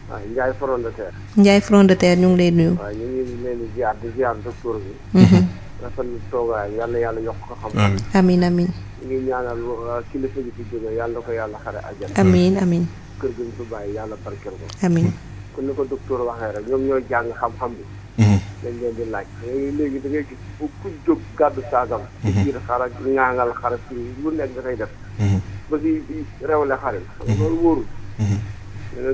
waaw Ndiaye front de terre. Ndiaye front de terre ñu ngi lay nuyu. waaw ñu ngi leen di ziar docteur bi. rafetlu toogaay yàlla yàlla yokk ko xam. amiin amiin. ñu ngi ñaanal kilifa gi fi jóge yàlla ko yàlla xare àjjana. amiin amiin. kër gi ñu fi bàyyi yàlla barkeel ko. amiin. kon ni ko docteur waxee rek ñoom ñooy jàng xam-xam bi. dañ leen di laaj. léegi da ngay gis ku jóg gàddu saagam. ci biir xar ak ñaangal xar si lu nekk da koy def. ba si rewle xarit xam nga loolu wóorul.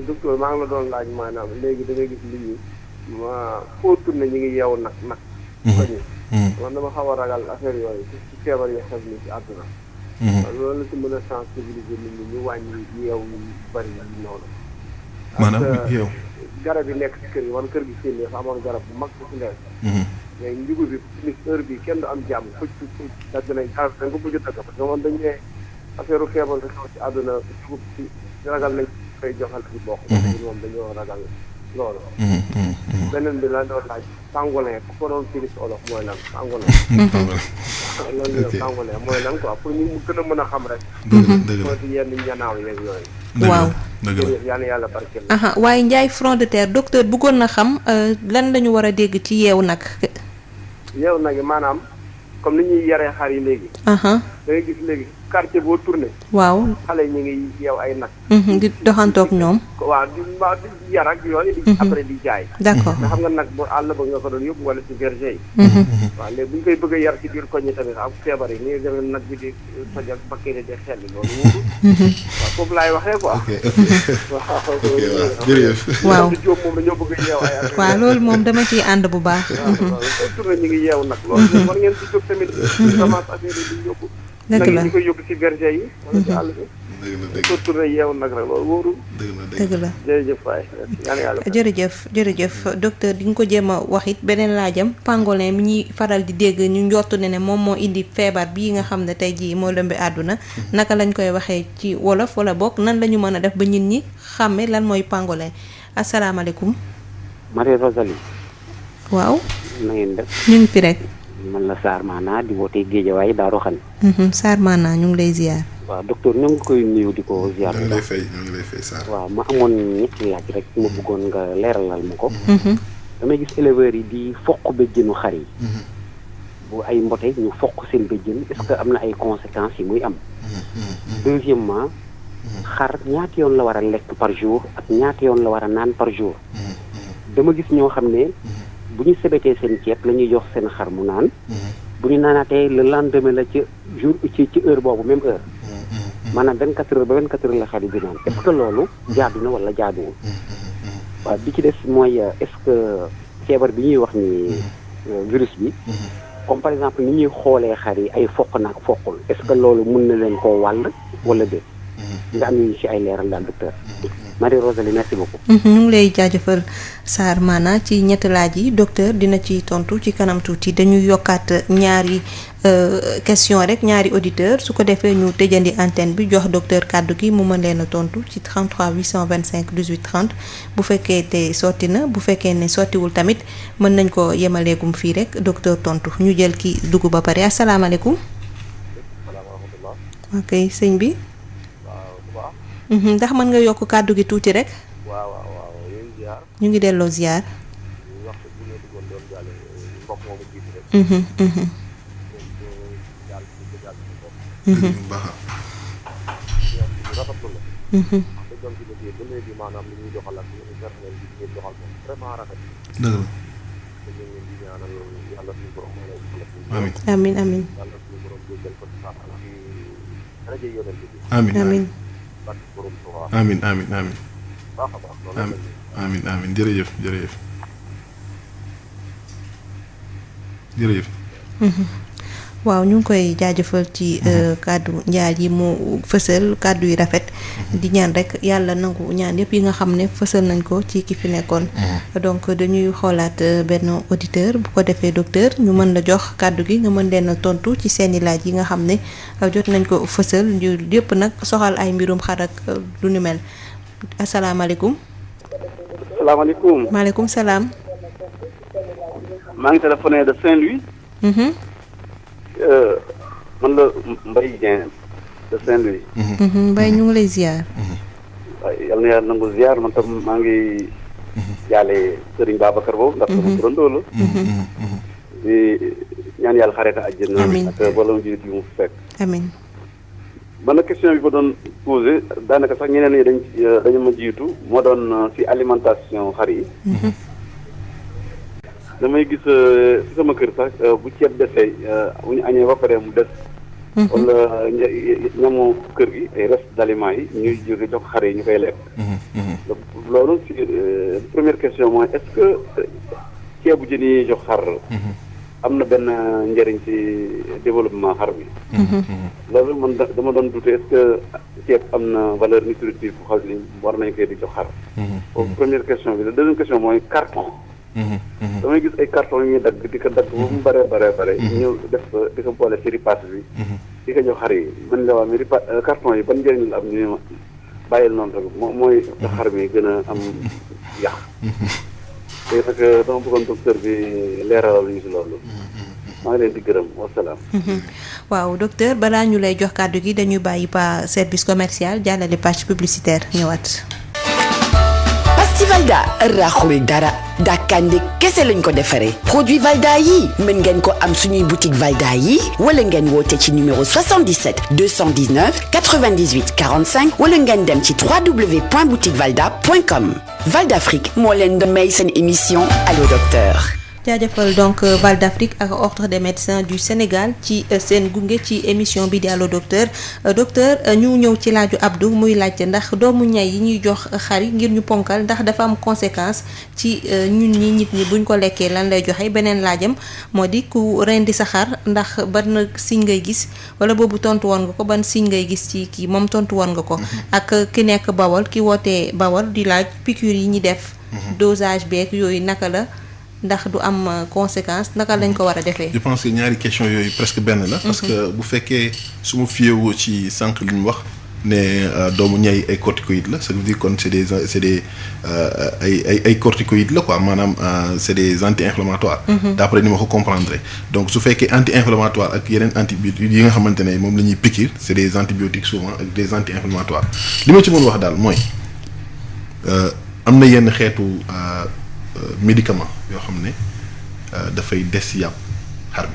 docteur maa ngi la doon laaj maanaam léegi da ngay gis nit ñi foo tourné ñu ngi yeewu nag. koñi man dama xaw a ragal affaire yooyu ci feebar yi xew ni ci àdduna. loolu la si mën a sensibiliser nit ñi ñu wàññi yeew yu bari yi noonu. maanaam yeew garab yi nekk si kër yi wan kër gi seen dafa amoon garab bu mag bu si nekk. mais njugu bi ni heure bi kenn du am jàmm fëcc dagg nañ xaar dañ ko bëgg a dagg parce que moom dañ ne affaire feebar bi xew ci àdduna dugub ci ragal nañ koy joxal ci bokk. moom dañoo ragal loolu. beneen bi la doon laaj pangolin ku ko doon firi si olof mooy lan pangolin. loolu la pangolin mooy lan quoi pour ñu gën a mën a xam rek. dëgg la ci yenn ñanaaw yeeg yooyu. waaw dëgg la yàlla yàlla barkeel. waaye Ndiaye front de terre docteur bëggoon na xam lan lañu war a dégg ci yeew nag. yeew nag maanaam comme ni ñuy yaree xar yi léegi. da ngay gis léegi quartier boo tourné. waaw xale yi ñu ngi yeew ay nag. di doxantoog ñoom. waaw di yar ak yooyu. di après di jaay. d'accord nga xam nga nag bu àll ba nga ko doon yóbbu wala ci berger yi. waaw léegi bu ñu koy bëgg a yar ci biir koñ yi tamit ak feebar yi ni demee nag bi di soj ak bakkee di xel yi loolu wóoru. waaw foofu laay waxee quoi. jërëjëf. waaw di jóob moom dañoo bëgg a yeew ay affaire. waaw loolu moom dama ciy ànd bu baax. waaw soo tourné ñu ngi yeew nag. loolu war ngeen di jóg tamit. semence affaire yi di yóbbu. dëgg la ñu koy yóbbu ci berger yi. wala ci àll bi. soo tourné yeew nag rek loolu wóoru. dëgg la jërëjëf waay jërëjëf docteur di nga ko jéem a wax it beneen laajam pangolin mi ñuy faral di dégg ñu njortu ne moom moo indi feebar bii nga xam ne tey jii moo lëmbi àdduna naka lañ koy waxee ci wolof wala bokk nan la ñu mën a def ba nit ñi xàmme lan mooy pangolin asalaamaaleykum. Marie Rosalie. waaw. na ngeen def. ñu ngi fi rek. man la Sarr Maana di wootee Géejawaay Daaru Xan. Sarr Maana ñu ngi lay ziar. waaw docteur ñu ngi koy nuyu di ko ziar. ñu ngi lay fay Sarr. waaw ma amoon ñetti laaj rek ma bëggoon nga leeralal ma ko. damay gis éleveurs yi di foq béjjënu xar yi. bu ay mbote ñu foq seen béjjën est-ce que am na ay conséquences yi muy am. deuxièmement xar ñaata yoon la war a lekk par jour ak ñaata yoon la war a naan par jour. dama gis ñoo xam ne bu ñu sebetee seen ceeb la ñuy jox seen xar mu naan. bu ñu naanaatee le lendemain la ci jour ci heure boobu même heure. maanaam 24 heures ba 24 heures la xar yi di naan est-ce que loolu jaadu na wala jaaduwul. waaw bi ci des mooy est-ce que feebar bi ñuy wax ni virus bi. comme par exemple ni ñuy xoolee xar yi ay foq naag foqul est-ce que loolu mën na leen koo wàll wala déet. nga am ñu ci ay leeral daal docteur. Marie Rosalie merci beaucoup. ñu ngi lay jaajëfal Sarr Maana ci ñetti laaj yi docteur dina ci tontu ci kanam tuuti dañuy yokkaat ñaari question rek ñaari auditeur su ko defee ñu tëjandi antenne bi jox docteur kàddu gi mu mën leen a tontu ci 33 825 18 30 bu fekkee te sotti na bu fekkee ne sottiwul tamit mën nañ ko yemaleegum fii rek docteur tontu ñu jël ki dugg ba pare asalaamaaleykum. ok sëñ bi. ndax mën nga yokk kàddu gi tuuti rek. waaw ñu ngi delloo ziar. baax rafetlu la. te doon ci liggéey ba léegi maanaam li ñuy doxal ak ñu personnel bi ñuy doxal moom vraiment rafet. dëgg la. te ñu ngi di ñaanal yàlla suñu borom moo lay amiin amiin. yàlla suñu borom jéggal ko ci saafara ci rajo yonent bi. amiin amiin. barke borom Tuubaa. amiin amiin amiin. baax a baax loolu la. amiin amiin jërëjëf jërëjëf. jërëjëf. waaw ñu ngi koy jaajëfal ci kàddu njaal yi mu fësal kàddu yu rafet di ñaan rek yàlla nangu ñaan yëpp yi nga xam ne fësal nañ ko ci ki fi nekkoon donc dañuy xoolaat benn auditeur bu ko defee docteur ñu mën la jox kàddu gi nga mën leen a tontu ci seeni laaj yi nga xam ne jot nañ ko fësal ñu yëpp nag soxal ay mbirum xar ak lu ni mel asalaamaaleykum. salaamaaleykum. maaleykum salaam. maa ngi téléphoné de Saint-Louis. man la Mbaye Dieng de Saint-Louis. Mbaye ñu ngi lay ziar. waaye yal na yàlla nangu ziar man tam maa ngi jaale Serigne Babacar boobu ndax sama turandoo la. di ñaan yàlla xareeta àjjana. amiin ak mboolem jullit yu mu fekk. amiin. man nag question bi ma doon posé daanaka sax ñeneen ñi dañu ma jiitu moo doon ci alimentation xar yi. damay gis ci sama kër sax bu ceeb desee bu ñu añee ba pare mu des. wala ñamu kër gi ay reste d'aliments yi ñuy jóge jox xar yi ñu koy lekk. loolu ci première question mooy est-ce que ceebu jën yi jox xar. am na benn njëriñ ci développement xar bi. loolu man dama doon douter est-ce que ceeb am na valeur nutritive bu xam ni war nañ koy di jox xar. foofu première question bi la deuxième question mooy carton. damay gis ay carton yu ñuy dagg di ko dagg ba mu bare. ñu def di ko boole ci ripaas bi. di ko jox xar yi man la waa mais carton yi ban njëriñ la am ñu bàyyil noonu rek mooy xar mi gën a am yàq. te nag dama bëggoon docteur bi leeralal ñu si loolu. maa ngi leen di gërëm wasalaam. waaw docteur balaa ñu lay jox kàddu gi dañuy bàyyi pa service commercial jàllale page publicitaire ñëwaat. Pasti Valda raxul dara dàkkande kese lañ ko defaree produit Valda yi mën ngeen ko am suñuy boutique Valda yi wala ngeen woote ci numéro 77 219 98 45 wala ngeen dem ci www.boutiquevalda.com Val d'Afrique moo leen di may seen émission Allo Docteur. jaajëfal donc Val d'Afrique ak ordre des médecins du Sénégal ci seen gunge ci émission bi di Allo Docteur docteur ñu ñëw ci laaju Abdou muy laajte ndax doomu ñay yi ñuy jox xar yi ngir ñu ponkal ndax dafa am conséquence ci ñun ñi nit ñi buñ ko lekkee lan lay joxe beneen laajam moo di ku rendi sa xar ndax ban signe ngay gis wala boobu tontu woon nga ko ban signe ngay gis ci kii moom tontu woon nga ko ak ki nekk Bawol ki wootee Bawol di laaj piqûre yi ñi def dosage beeg yooyu naka la ndax du am conséquence naka lañ ko war a defee. je pense que ñaari question yooyu presque benn la. parce que bu fekkee su ma fiyeewoo ci sànq li ñu wax ne doomu ñay ay corticoïdes la ça veut dire kon c'est des ay corticoïdes la quoi maanaam c'est des anti-inflammatoires. d'après ni ma ko comprendre donc su fekkee anti-inflammatoire ak yeneen antibiotiques yi nga xamante ne moom la ñuy piqûre c'est des antibiotiques souvent ak des anti-inflammatoires li ma ci mën wax daal mooy am na yenn xeetu. médicament yoo xam ne dafay des ci yàpp xar bi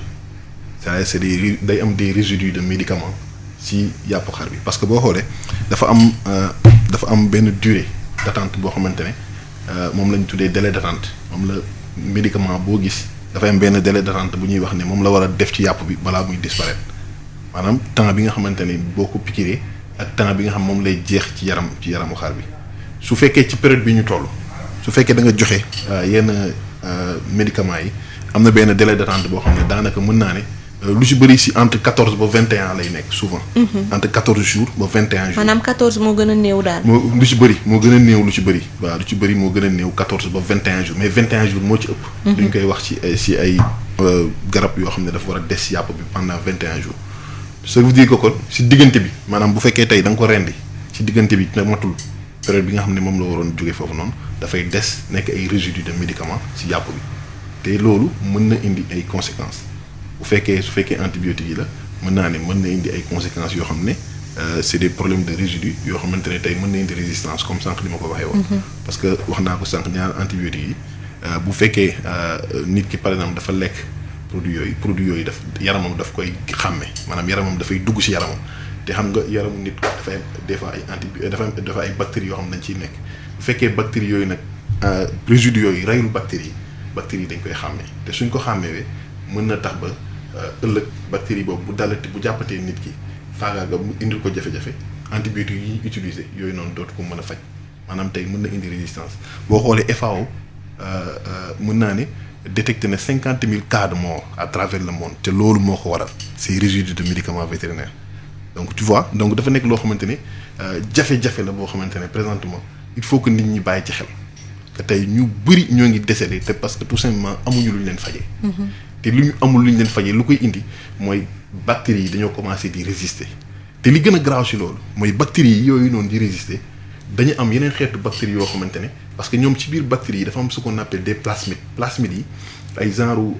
c'est-à-dire c'est day am des résidus de médicaments ci yàpp xar bi parce que boo xoolee dafa am benn durée d'attente boo xamante ne moom lañ tuddee délai d'attente moom la médicament boo gis dafay am benn délai d'attente bu ñuy wax ne moom la war a def ci yàpp bi balaa muy disparaître maanaam temps bi nga xamante ne boo ko piqûree ak temps bi nga xam moom lay jeex ci yaramu xar bi su fekkee ci période bi ñu toll. su fekkee da nga joxe yenn médicaments yi am na benn délai d'attente boo xam ne daanaka mën naa ne lu ci bëri ci entre 14 ba 21 lay nekk souvent. entre 14 jours ba 21 jours. maanaam 14 moo gën a néew daal. lu ci bëri moo gën a néew lu ci bëri waaw lu ci bëri moo gën a néew 14 ba 21 jours mais 21 jours moo ci ëpp. duñ koy wax ci ay garab yoo xam ne dafa war a des ci yàpp bi pendant 21 jours. ça veut dire que kon ci diggante bi maanaam bu fekkee tey da nga ko rendi ci diggante bi nag matul. période bi nga xam ne moom la waroon jóge foofu noonu dafay des nekk ay résidus de médicaments ci yàpp bi te loolu mën na indi ay conséquences su fekkee antibiotiques yi la mën naa ne mën na indi ay conséquences yoo xam ne c'est des problèmes de résidus yoo xamante ne tey mën na indi résistance comme sànq li ma ko waxee woon. parce que wax naa ko sànq ñaar antibiotiques yi bu fekkee nit ki par exemple dafa lekk produit yooyu daf yaramam daf koy xàmme maanaam yaramam dafay dugg ci yaramam te xam nga yaramu nit dafay des fois ay dafa ay bactéries yoo xam ne dañ ciy nekk bu fekkee bactéries yooyu nag résidus yooyu reyul bactéries yi dañ koy xàmme te suñ ko xàmmewee mën na tax ba ëllëg bactérie boobu bu jàppatee nit ki faagaaga mu indil ko jafe-jafe antibiotiques yi ñuy utiliser yooyu noonu dootu ko mën a faj maanaam tey mën na indi résistance boo xoolee FAO mën naa ne détecté na 50 000 cas de mort à travers le monde te loolu moo ko waral ces résidus de médicaments vétérinaires donc tu vois donc dafa nekk loo xamante ne jafe-jafe la boo xamante ne présentement il faut que nit ñi bàyyi ci xel que tey ñu bëri ñoo ngi décédé te parce que tout simplement amuñu lu ñu leen fajee. te lu ñu amul lu ñu leen fajee lu koy indi mooy bactéries yi dañoo commencé di résister te li gën a grave ci loolu mooy bactéries yi yooyu noonu di résister dañu am yeneen xeetu bactéries yoo xamante ne parce que ñoom ci biir bactéries yi dafa am ce qu'on appelle des plasmides plasmides yi ay genre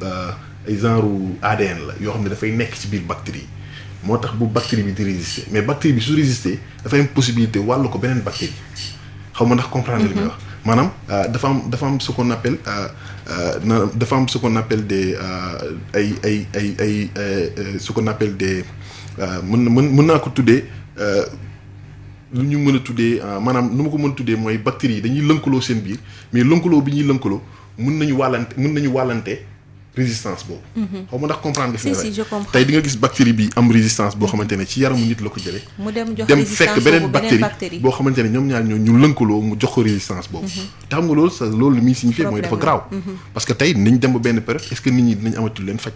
ADN la yoo xam ne dafay nekk ci biir bactéries yi moo tax bu bactérie bi di résister mais bactérie bi su résister dafay am possibilité wàllu ko beneen bactérie xaw ma ndax comprendre li may wax maanaam dafa am ce qu'on appelle dafa am ce qu'on appelle des ce qu'on appelle des mën naa ko tuddee lu ñu mën a tuddee maanaam nu ma ko mën a tuddee mooy bactéries yi dañuy lënkaloo seen biir mais lënkaloo bi ñuy lënkaloo mën nañu wàllante résistance boobu. xaw ma ndax comprendre nga fi si je comprends tey di nga gis bactérie bi am résistance boo xamante ne ci yaramu nit la ko jëlee. mu dem jox dem résistance fekk beneen bactérie boo xamante ne ñoom ñaar ñu lënkaloo mu jox ko résistance boobu. te xam nga loolu li muy signifié mooy dafa graaw. parce que tey nañ dem ba benn période est-ce que nit ñi dinañ amatul leen faj.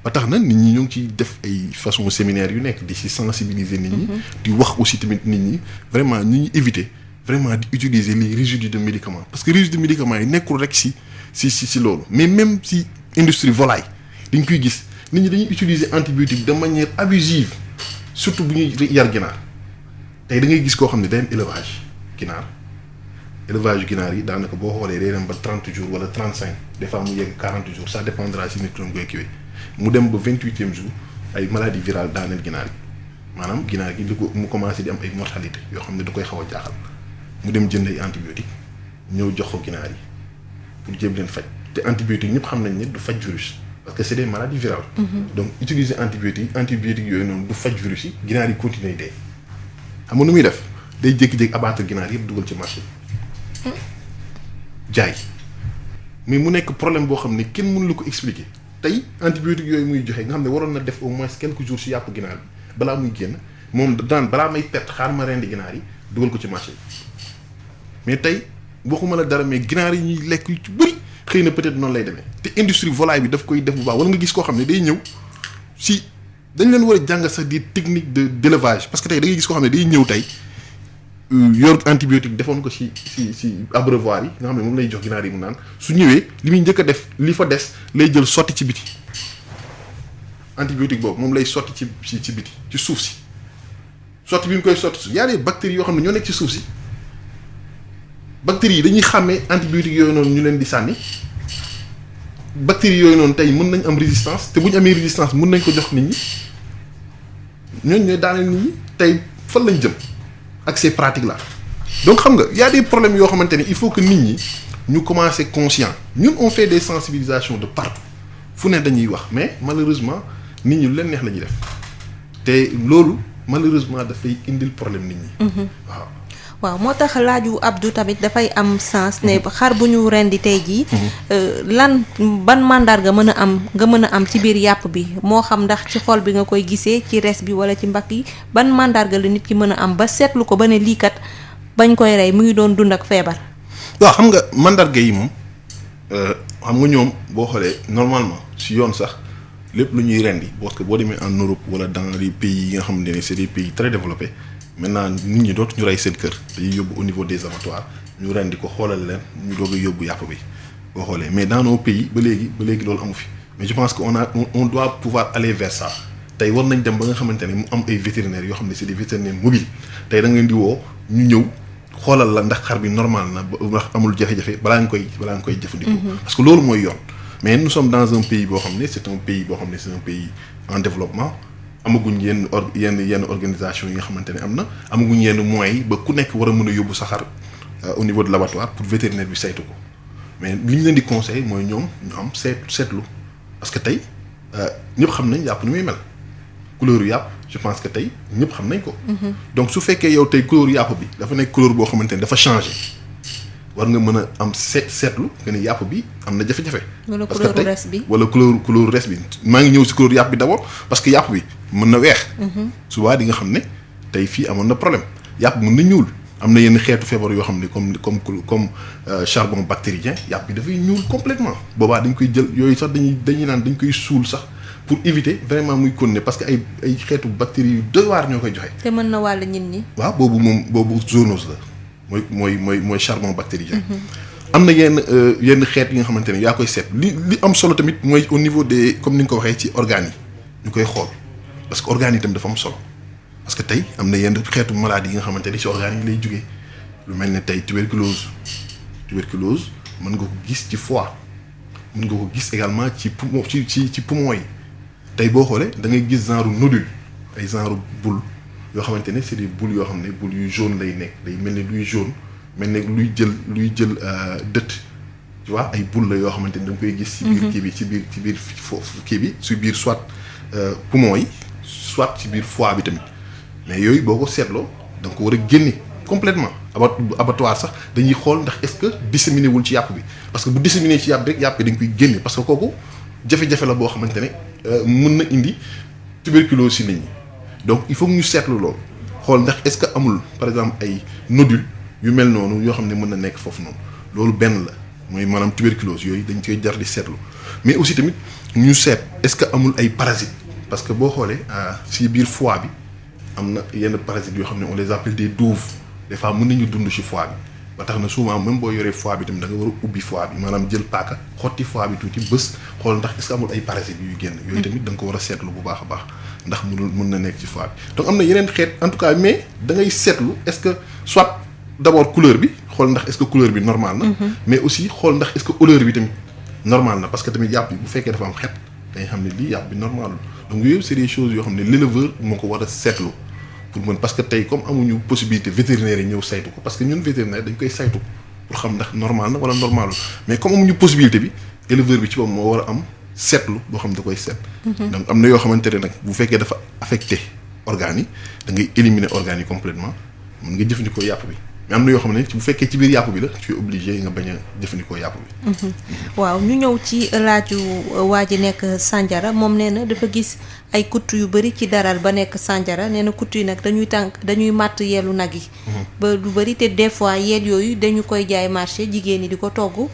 ba tax na nit ñi ñoo ngi ciy def ay façon séminaire yu nekk di ci sensibiliser nit ñi. di wax aussi tamit nit ñi vraiment ñu ñuy éviter vraiment di utiliser les résidus de médicaments parce que résidus de médicaments yi nekkul rek si loolu mais même si industrie volaille dañ koy gis nit ñi dañuy utiliser antibiotique de manière abusive surtout bu ñuy yar ginaar tey da ngay gis koo xam ne day am élevage ginaar yi daanaka boo xoolee day dem ba 30 jours wala 35 des fois mu yegg 40 jours ça dépendra si nit ki doon koy kiwee mu dem ba 28e jour ay maladies virales daaneel ginaar yi maanaam ginaar gi li ko mu commencé di am ay mortalité yoo xam ne da koy xaw a jaaxal mu dem jënd ay antibiotique ñëw jox ko ginaar yi pour jéem leen faj te antibiotique ñëpp xam nañ ne du faj virus parce que c'est des maladies virales. donc utiliser antibiotique yooyu noonu du faj virus yi ginaar yi continuer dee xam nga nu muy def day jékki-jékki abattre ginaar yëpp dugal ci marché jaay mais mu nekk problème boo xam ne kenn mënu la ko expliquer tey antibiotique yooyu muy joxe nga xam ne waroon na def au moins quelques jours ci yàpp ginaar bi balaa muy génn moom daan balaa may perte xaar ma rendi ginaar yi dugal ko ci marché mais tey waxuma la dara mais ginaar yi ñuy lekk yu ci bëri xëy na peut-être noonu lay demee te industrie volaille bi daf koy def bu baax wala nga gis koo xam ne day ñëw si dañ leen war a jàngal sax des techniques d'élevage parce que tey da ngay gis koo xam ne day ñëw tey yor antibiotique defoon ko ci abreuvoir yi nga xam ne moom lay jox ginaar yi mu naan su ñëwee li muy njëkk a def li fa des lay jël sotti ci biti antibiotique boobu moom lay sotti ci biti ci suuf si sotti bi mu koy sotti su y a des bactéries yoo xam ne ñoo nekk ci suuf si bactéries yi dañuy xàmmee antibiotique yooyu noonu ñu leen di sànni bactéries yooyu noonu tey mën nañ am résistance te bu ñu amee résistance mën nañ ko jox nit ñi ñooñu ñooy daaneel nit ñi tey fan lañ jëm ak ces pratiques là donc xam nga y a des problèmes yoo xamante ne il faut que nit ñi ñu commencer conscient ñun on fait des sensibilisations de partout fu ne dañuy wax mais malheureusement nit ñi lu leen neex la ñuy def te loolu malheureusement dafay indil problème nit ñi. waaw moo tax laaju Abdou tamit dafay am sens ne xar bu ñu rendi tey jii ban mandarga mën a am ci biir yàpp bi moo xam ndax ci xol bi nga koy gisee ci res bi wala ci mbagg yi ban mandarga la nit ki mën a am ba seetlu ko ba ne lii kat bañ koy rey mu ngi doon dund ak feebar. waaw xam nga mandarga yi moom xam nga ñoom boo xoolee normalement si yoon sax lépp lu ñuy rendi parce que boo demee en Europe wala dans les pays yi nga xamante ne c'est des pays très développés. maintenant nit ñi dootuñu rey seen kër dañuy yóbbu au niveau des abattoirs ñu rendi ko xoolal leen ñu doog a yóbbu yàpp bi boo xoolee mais dans nos pays ba léegi loolu amu fi mais je pense que on doit pouvoir aller vers ça tey war nañ dem ba nga xamante ne mu am ay vétérinaires yoo xam ne c'est des vétérinaires mobiles tey da ngeen di woo ñu ñëw xoolal la ndax xar bi normal na ndax amul jafe-jafe balaa nga koy jëfandikoo. parce que loolu mooy yoon mais nous sommes dans un pays boo xam ne c'est un pays en développement. amaguñ yenn organisation yi nga xamante ne am na amaguñ yenn moyens yi ba ku nekk war a mën a yóbbu sa xar au niveau de l'abattoir pour vétérinaire bi saytu ko mais li ñu leen di conseiller mooy ñoom ñu am seetlu parce que tey ñëpp xam nañ yàpp ni muy mel couleur yàpp je pense que tey ñëpp xam nañ ko. donc su fekkee yow tey couleur yàpp bi dafa nekk couleur boo xamante ne dafa changé war nga mën a am seetlu que ni yàpp bi am na jafe-jafe. parce que tey wala couleur res bi maa ngi ñëw si couleur yàpp bi d'abord parce que yàpp bi mën na weex. souvent di nga xam ne tey fii amoon na problème yàpp mën na ñuul. am na yenn xeetu feebar yoo xam ne comme charbon bactérien yàpp bi dafay ñuul complètement boobaa dañ koy jël yooyu sax dañuy naan dañ koy suul sax pour éviter vraiment muy continuer parce que ay xeetu bactéries yu doy waar ñoo koy joxe. te mën na wàll nit ñi. waaw boobu zoonose la mooy charbon bactérien. am na yenn xeet yi nga xamante ne yaa koy seet li am solo tamit mooy au niveau des comme ni nga ko waxee ci organes yi ñu koy xool parce que organes yi tamit dafa am solo. parce que tey am na yenn xeetu maladie yi nga xamante ni ci organes yi lay jógee lu mel ne tey tuberculose mën nga ko gis ci foie mën nga ko gis également ci poumon ci poumon yi tey boo xoolee da ngay gis genre nodule ay genre boule yoo xamante ne c'est des boules yoo xam ne boules yu jaune lay nekk day mel ne luy jaune mel ne luy jël dëtt tu vois ay boule la yoo xamante ne da nga koy gis. ci biir kii bi ci biir foofu kii bi ci biir soit poumon yi soit ci biir foie bi tamit. mais yooyu boo ko seetloo da nga ko war a génne complètement abattoir sax dañuy xool ndax est-ce que disséminé wul ci yàpp bi parce que bu disséminé ci yàpp bi rek yàpp bi dañ koy génne parce que kooku jafe-jafe la boo xamante ne mën na indi tuberculose ci nit ñi donc il faut que ñu seetlu loolu xool ndax est-ce que amul par exemple ay nodule yu mel noonu yoo xam ne mën na nekk foofu noonu loolu benn la mooy maanaam tuberculose yooyu dañ koy jar di seetlu mais aussi tamit ñu seet est-ce que amul ay parasites parce que boo xoolee ci biir foie bi. am na yenn parasites yoo xam ne on les appelle des douves des fois mën nañu dund ci foie bi ba tax na souvent même boo yoree foie bi tamit da nga war a ubbi foie bi maanaam jël paaka xotti foie bi tuuti bës xool ndax est-ce que amul ay parasites yuy génn yooyu tamit da nga ko war a seetlu bu baax a baax ndax mën na nekk ci foie bi donc am na yeneen xeet en tout cas mais da ngay seetlu est-ce que soit d'abord couleur bi xool ndax est-ce que couleur bi normal na mais aussi xool ndax est-ce que odeur bi tamit normal na parce que tamit yàpp bi bu fekkee dafa am xet da nga xam ne lii yàpp bi normal donc yooyu c'est des choses yoo xam ne l'éleveur moo ko war a seetlu pour mën parce que tey comme amuñu possibilité vétérinaire yi ñëw saytu ko parce que ñun vétérinaire dañ koy saytu pour xam ndax normal na wala normalul mais comme amuñu possibilité bi éleveur bi ci boppam moo war a am seetlu boo xam da koy seet. donc am na yoo xamante ne nag bu fekkee dafa affecté organes yi da ngay éliminer organes yi complètement mën nga jëfandikoo yàpp bi mais am na yoo xam ne bu fekkee ci biir yàpp bi la tu es obligé nga bañ a jëfandikoo yàpp bi. waaw ñu ñëw ci laaju waa ji nekk Sandiara moom nee na dafa gis ay kutt yu bëri ci daral ba nekk Sandiara nee na kutt yi nag dañuy màtt yeelu nag yi. ba lu bëri te des fois yeel yooyu dañu koy jaay marché jigéen ñi di ko togg.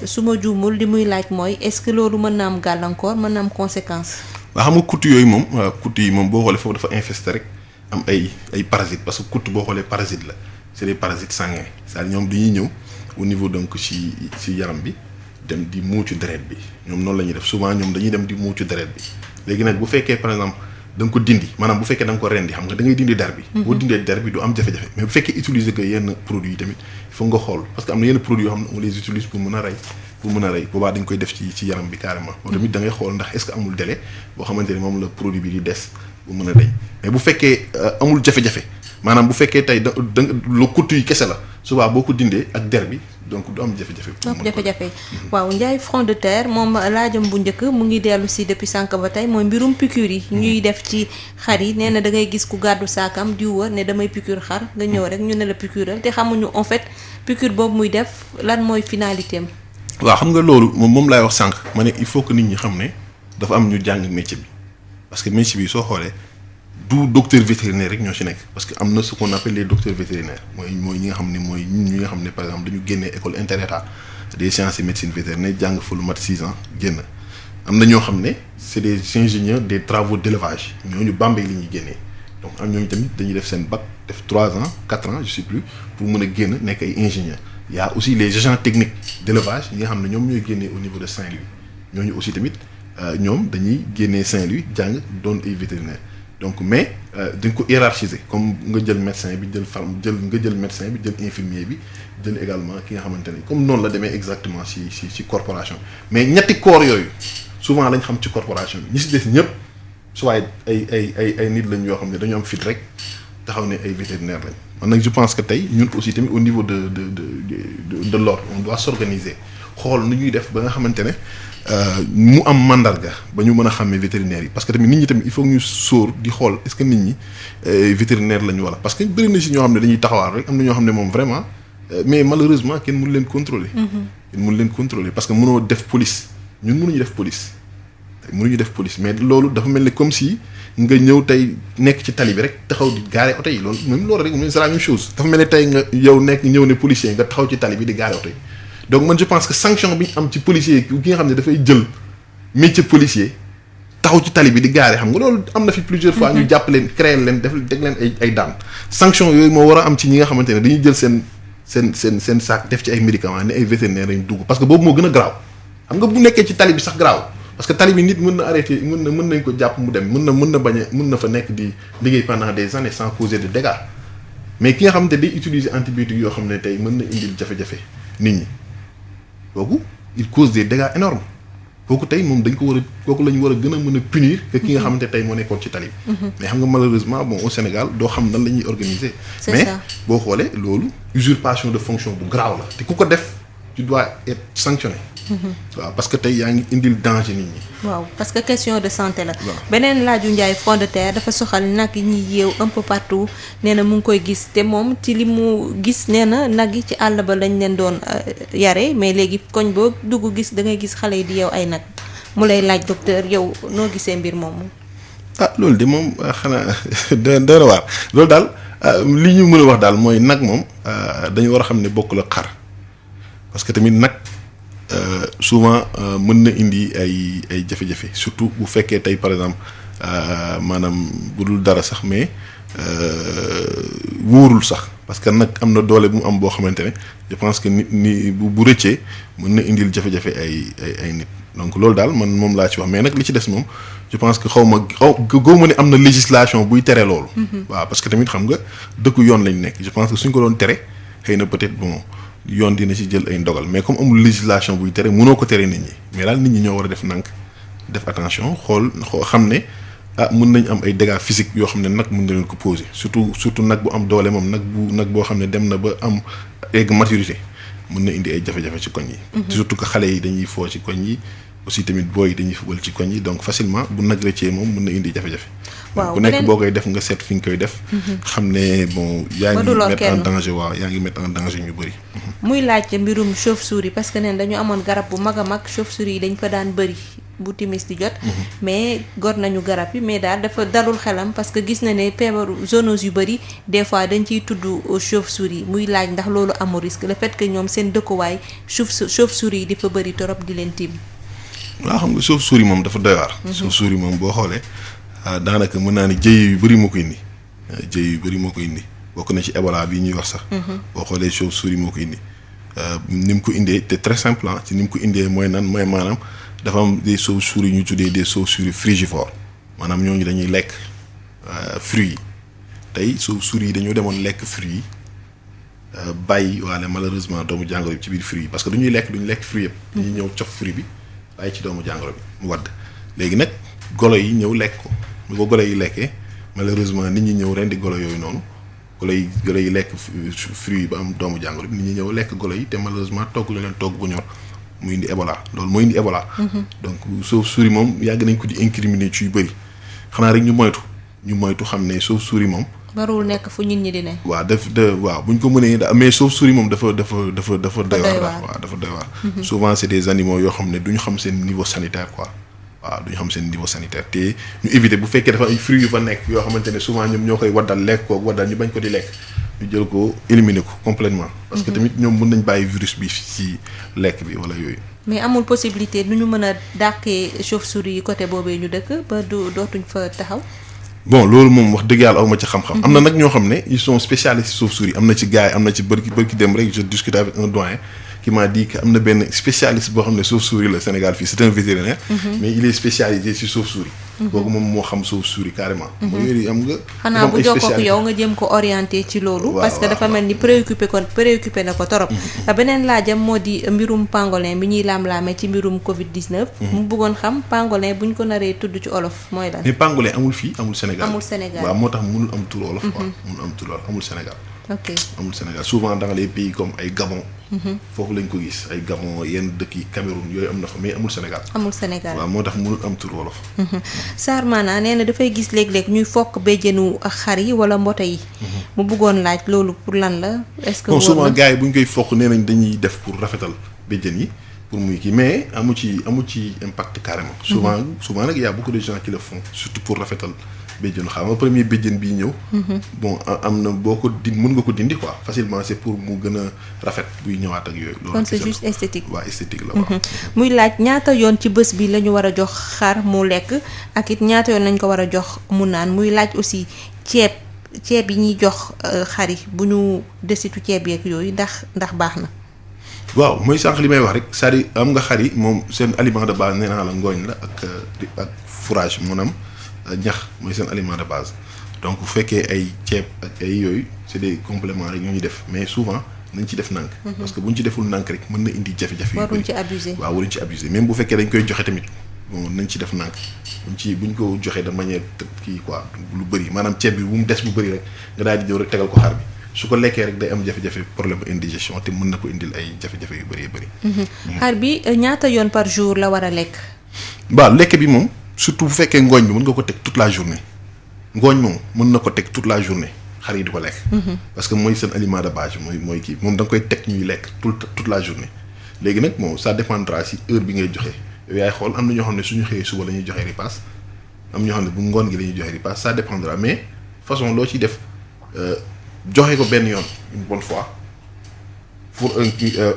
su ma juumul li muy laaj mooy est-ce que loolu mën na am gàllankoor mën na am conséquence. waaw xam nga kutt yooyu moom kutt yi moom boo xoolee foofu dafa infesté rek am ay parasites parce que kutt boo xoolee parasite la. c'est des parasites sanguins c'est-à-dire ñoom dañuy ñëw au niveau donc ci yaram bi dem di muucu deret bi ñoom noonu la ñuy def souvent ñoom dañuy dem di muucu deret bi léegi nag bu fekkee par exemple da nga ko dindi maanaam bu fekkee da nga ko rendi xam nga da ngay dindi der bi boo dindee der bi du am jafe-jafe mais bu fekkee utiliser que yenn produits yi tamit il faut nga xool parce que am na yenn produits yoo xam ne on les utilise pour mën a rey boobaa dañ koy def ci yaram bi carrément moo tamit da ngay xool ndax est-ce que amul délai boo xamante ne moom la produit bi di des bu mën a deñ mais bu fekkee amul jafe-jafe maanaam bu fekkee tey da lu kutt yi kese la souvent boo ko dindee ak der bi donc du am jafe-jafe. waaw Ndiaye front de terre moom laajam bu njëkk mu ngi dellu si depuis sànq ba tey mooy mbirum piqûre yi. ñuy def ci xar yi nee na da ngay gis ku gàddu saakam di wër ne damay piqûre xar nga ñëw rek ñu ne la piqûral te xamuñu en fait piqûre boobu muy def lan mooy finalité am. waaw xam nga loolu moom laay wax sànq ma ne il faut que nit ñi xam ne dafa am ñu jàng métier bi parce que métier bi soo xoolee. du docteur vétérinaire rek ñoo ci nekk parce que am na ce qu'on appelle les docteurs vétérinaires mooy ñi nga xam ne mooy ñi nga xam ne par exemple dañu génnee école interétat des sciences et médecine vétérinaire jàng fa lu mat 6 ans génn am na ñoo xam ne c'est des ingénieurs des travaux d'élevage ñooñu Bambey li ñuy génnee donc am ñooñu tamit dañuy def seen bac def 3 ans 4 ans je sais plus pour mën a génn nekk ay ingénieurs il y a aussi les agents techniques d'élevage ñi nga xam ne ñoom ñooy génnee au niveau de Saint-Louis ñooñu aussi tamit ñoom dañuy génnee Saint-Louis jàng doon ay vétérinaires donc mais dañ ko hiérarchiser comme nga jël médecin bi jël médecin bi jël infirmier bi jël également ki nga xamante ne comme noonu la demee exactement ci corporation mais ñetti corps yooyu souvent lañ xam ci corporation bi ñi ci des ñëpp soit ay nit lañ yoo xam ne dañu am fit rek taxaw ne ay vétérinaire lañ man nag je pense que tey ñun aussi tamit au niveau de l'ordre on doit s'organiser xool nu ñuy def ba nga xamante ne mu am mandarga ba ñu mën a xàmmee vétérinaire yi parce que tamit nit ñi tamit il faut ñu sóor di xool est-ce que nit ñi vétérinaire lañu wala parce que bëri na si ñoo xam ne dañuy taxawaal rek am na ñoo xam ne moom vraiment mais malheureusement kenn mënu leen contrôler. kenn mënu leen contrôler parce que mënoo def police ñun mënuñu def police. mënuñu def police mais loolu dafa mel ni comme si nga ñëw tey nekk ci tali bi rek taxaw di garer oto yi loolu même loolu rek c'est la même chose dafa mel ni tey nga yow nekk ñëw ne policier nga taxaw ci tali bi di garer oto yi donc man je pense que sanction bi ñu am ci policier ki nga xam ne dafay jël métier policier taxaw ci tali bi di garer xam nga loolu am na fi plusieurs fois ñu jàpp leen créer leen def teg leen ay daan sanction yooyu moo war a am ci ñi nga xamante ne dañuy jël seen sac def ci ay médicaments ne ay vétérinaires lañ dugg parce que boobu moo gën a garaaw xam nga bu nekkee ci tali bi sax garaaw parce que tali bi nit mën na arrêter mën nañ ko jàpp mu dem mën na fa nekk di liggéey pendant des années sans causer de dégâts mais ki nga xamante day utiliser antibiotiques yoo xam ne tey mën na indil jafe-jafe nit ñi kooku il cause des dégâts énormes kooku tey moom dañ ko war a kooku la ñu war a gën a mën a punir que ki nga xamante tey moo nekkoon ci tali bi mais xam nga malheureusement bon au Sénégal doo xam nan la ñuy organiser mais boo xoolee loolu usurpation de fonction bu grave la te ku ko def tu dois être sanctionné waaw parce que tey yaa ngi indil danger nit ñi. waaw parce que question de santé la. beneen laaju Ndiaye front de terre dafa soxal nag yi ñuy yeew un peu partout nee na mu ngi koy gis te moom ci li mu gis nee na nag yi ci àll ba lañ leen doon yare mais léegi koñ boo dugg gis da ngay gis xale yi di yeew ay nag mu lay laaj docteur yow noo gisee mbir moomu. loolu de moom xanaa dara waar loolu daal li ñu mën a wax daal mooy nag moom dañu war a xam ne bokkul ak xar parce que tamit nag. Souvent mën na indi ay jafe-jafe surtout bu fekkee tey par exemple maanaam bu dul dara sax mais wóorul sax parce que nag am na doole bu mu am boo xamante ne je pense que ni bu rëccee mën na indil jafe-jafe ay nit donc loolu daal man moom laa ci wax mais nag li ci des moom je pense que xaw ma ne am na législation buy tere loolu. waaw parce que tamit xam nga dëkku yoon lañ nekk je pense que suñ ko doon tere xëy na peut-être bon. yoon dina ci jël ay ndogal mais comme amul législation buy tere mënoo ko tere nit ñi mais daal nit ñi ñoo war a def nank def attention xool xam ne mën nañ am ay dégâts physiques yoo xam ne nag mën na leen ko poser surtout nag bu am doole moom nag boo xam ne dem na ba am egg maturité mën na indi ay jafe-jafe ci koñ yi. surtout que xale yi dañuy foo ci koñ yi aussi tamit booy yi dañuy fubal ci koñ yi donc facilement bu nag rëccee moom mën na indi jafe-jafe. waaw ku nekk boo koy def nga seet fi nga koy def. xam ne bon yaa ngi mettre en danger yaa ngi mettre en danger ñu bëri. muy laajte mbirum chauve-souris parce que neen dañu amoon garab bu mag a mag chauve-souris yi dañ fa daan bëri bu timis di jot. mais gor nañu garab yi mais daal dafa dalul xelam parce que gis na ne feebaru zoonose yu bëri des fois dañ ciy tudd chauve-souris muy laaj ndax loolu amul risque le fait que ñoom seen dëkkuwaay chauve-souris yi di fa bëri torop di leen tiim. waaw xam nga chauve-souris moom dafa doy waar. chauve-souris moom boo xoolee. daanaka mën naa ne jëye yu bëri moo ko indi bokk na ci Ebola bii ñuy wax sax. boo xoolee chauve-souris moo ko indi ni mu ko indee te très simple ci ni mu ko indee mooy maanaam dafa am des chauves-souris ñu tuddee des chauves-souris frugivores maanaam ñooñu dañuy lekk fruits yi tey chauves-souris yi dañoo demoon lekk fruits yi bàyyi waale malheureusement doomu jàngoro bi ci biir fruits yi parce que duñu lekk fruits yëpp. dañuy ñëw cof fruit bi bàyyi ci doomu jàngoro bi mu wadd léegi nag golo yi ñëw lekk ko bu ko golo yi lekkee malheureusement nit ñi ñëw rendi golo yooyu noonu golo yi lekk fruit yi ba am doomu jàngoro bi nit ñi ñëw lekk golo yi te malheureusement togg la leen togg bu ñor mu indi Ebola loolu moo indi Ebola. donc chauve-souris moom yàgg nañ ko di incriminer ci yu bëri xanaa rek ñu moytu xam ne chauve-souris moom. barul nekk fu nit ñi di ne. waaw waaw bu ñu ko mënee mais chauve-souris moom dafa doy waar. waaw dafa doy waar. souvent c'est des animaux yoo xam ne duñu xam seen niveau sanitaire quoi. waaw duñu xam seen niveau sanitaire te ñu éviter bu fekkee dafa ay fruits yu fa nekk yoo xamante ne souvent ñoom ñoo koy waddal lekk ko waddal ñu bañ ko di lekk ñu jël ko éliminer ko complètement parce que tamit ñoom mën nañ bàyyi virus bi ci lekk bi wala yooyu. mais amul possibilité nu ñu mën a dàqee chauve-souris yi côté boobee ñu dëkk ba dootuñ fa taxaw. bon loolu moom wax dëgg yàlla aw ma ci xam-xam. am na nag ñoo xam ne ils sont spécialistes chauve-souris am na ci gars yi am na ci bërki dem rek je discutais avec un doyen qui m'a dit que am na benn spécialiste boo xam ne chauve-souris la Sénégal fii c'est un vétérinaire. mais il est spécialisé ci chauve-souris. kooku moom moo xam chauve-souris carrément. mooy yooyu am nga. xanaa bu jokkoo ak yow nga jëm ko orienté ci loolu. parce que dafa mel ni préoccupé na ko torop. beneen laajam moo di mbirum pangolin bi ñuy laam-laamee ci mbirum Covid 19. mu bëggoon xam pangolin buñ ko naree tudd ci olof mooy lan. mais pangolin amul fii amul Sénégal. amul Sénégal waaw moo tax mënul am tur olof. quoi mënul am tur olof amul Sénégal. ok amul Sénégal souvent dans les pays comme ay Gabon. foofu lañ ko gis ay Gabon yenn dëkk yi Cameroun yooyu am na fa mais amul Sénégal. amul Sénégal waaw moo tax mënul am tur wolof. Sarr Maana nee na dafay gis léeg-léeg ñuy fokk béjjënu xar yi wala mbote yi. mu bëggoon laaj loolu pour lan la. est-ce que bon souvent gars yi bu ñu koy fokk nee nañ dañuy def pour rafetal béjjën yi pour muy kii mais amu ci impact carrément. souvent nag y a beaucoup de gens qui le font surtout pour rafetal. béjjën xam nga premier béjjën bii ñëw. bon am na boo ko mën nga ko dindi quoi facilement c'est pour mu gën a rafet buy ñëwaat ak yooyu. loolu kon c'est juste esthétique. waaw esthétique la waaw. muy laaj ñaata yoon ci bés bi la ñu war a jox xar mu lekk ak it ñaata yoon lañ ko war a jox mu naan muy laaj aussi ceeb yi ñuy jox xar yi bu ñu desitu ceeb yeeg yooyu ndax baax na. waaw mooy sànq li may wax rek c'est-à-dire am nga xar yi moom seen aliment de base nee naa la ngooñ la ak fourrage maanaam. ñax mooy seen aliment de base donc bu fekkee ay ceeb ak ay yooyu c'est des compléments rek ñuy def mais souvent nañ ci def nànk parce que bu ñu ci deful nànk rek mën na indi jafe-jafe yu bëri waruñ ci abuser waaw waruñ ci abuser même bu fekkee dañ koy joxe tamit bon nañ ci def nànk buñ ko joxee de manière kii quoi lu bëri maanaam ceeb bi bu mu des bu bëri rek nga daal di ñëw rek tegal ko xar bi su ko lekkee rek day am jafe-jafe problème indigestion te mën na ko indil ay jafe-jafe yu bëree bëri xar bi ñaata yoon par jour la war a lekk waaw lekk bi moom surtout bu fekkee ngooñ bi mën nga ko teg toute la journée ngooñ moom mën na ko teg toute la journée xar yi di ko lekk. parce que mooy seen aliment de base mooy kii moom da nga koy teg ñuy lekk toute la journée. léegi nag bon ça dépendra si heure bi ngay joxe yow yaay xool am na ñoo xam ne suñu xëyee suba la ñuy joxe ripaas am ñoo xam ne bu ngoon gi la ñuy joxe ripaas ça dépendra mais façon loo ciy def joxe ko benn yoon une bonne fois pour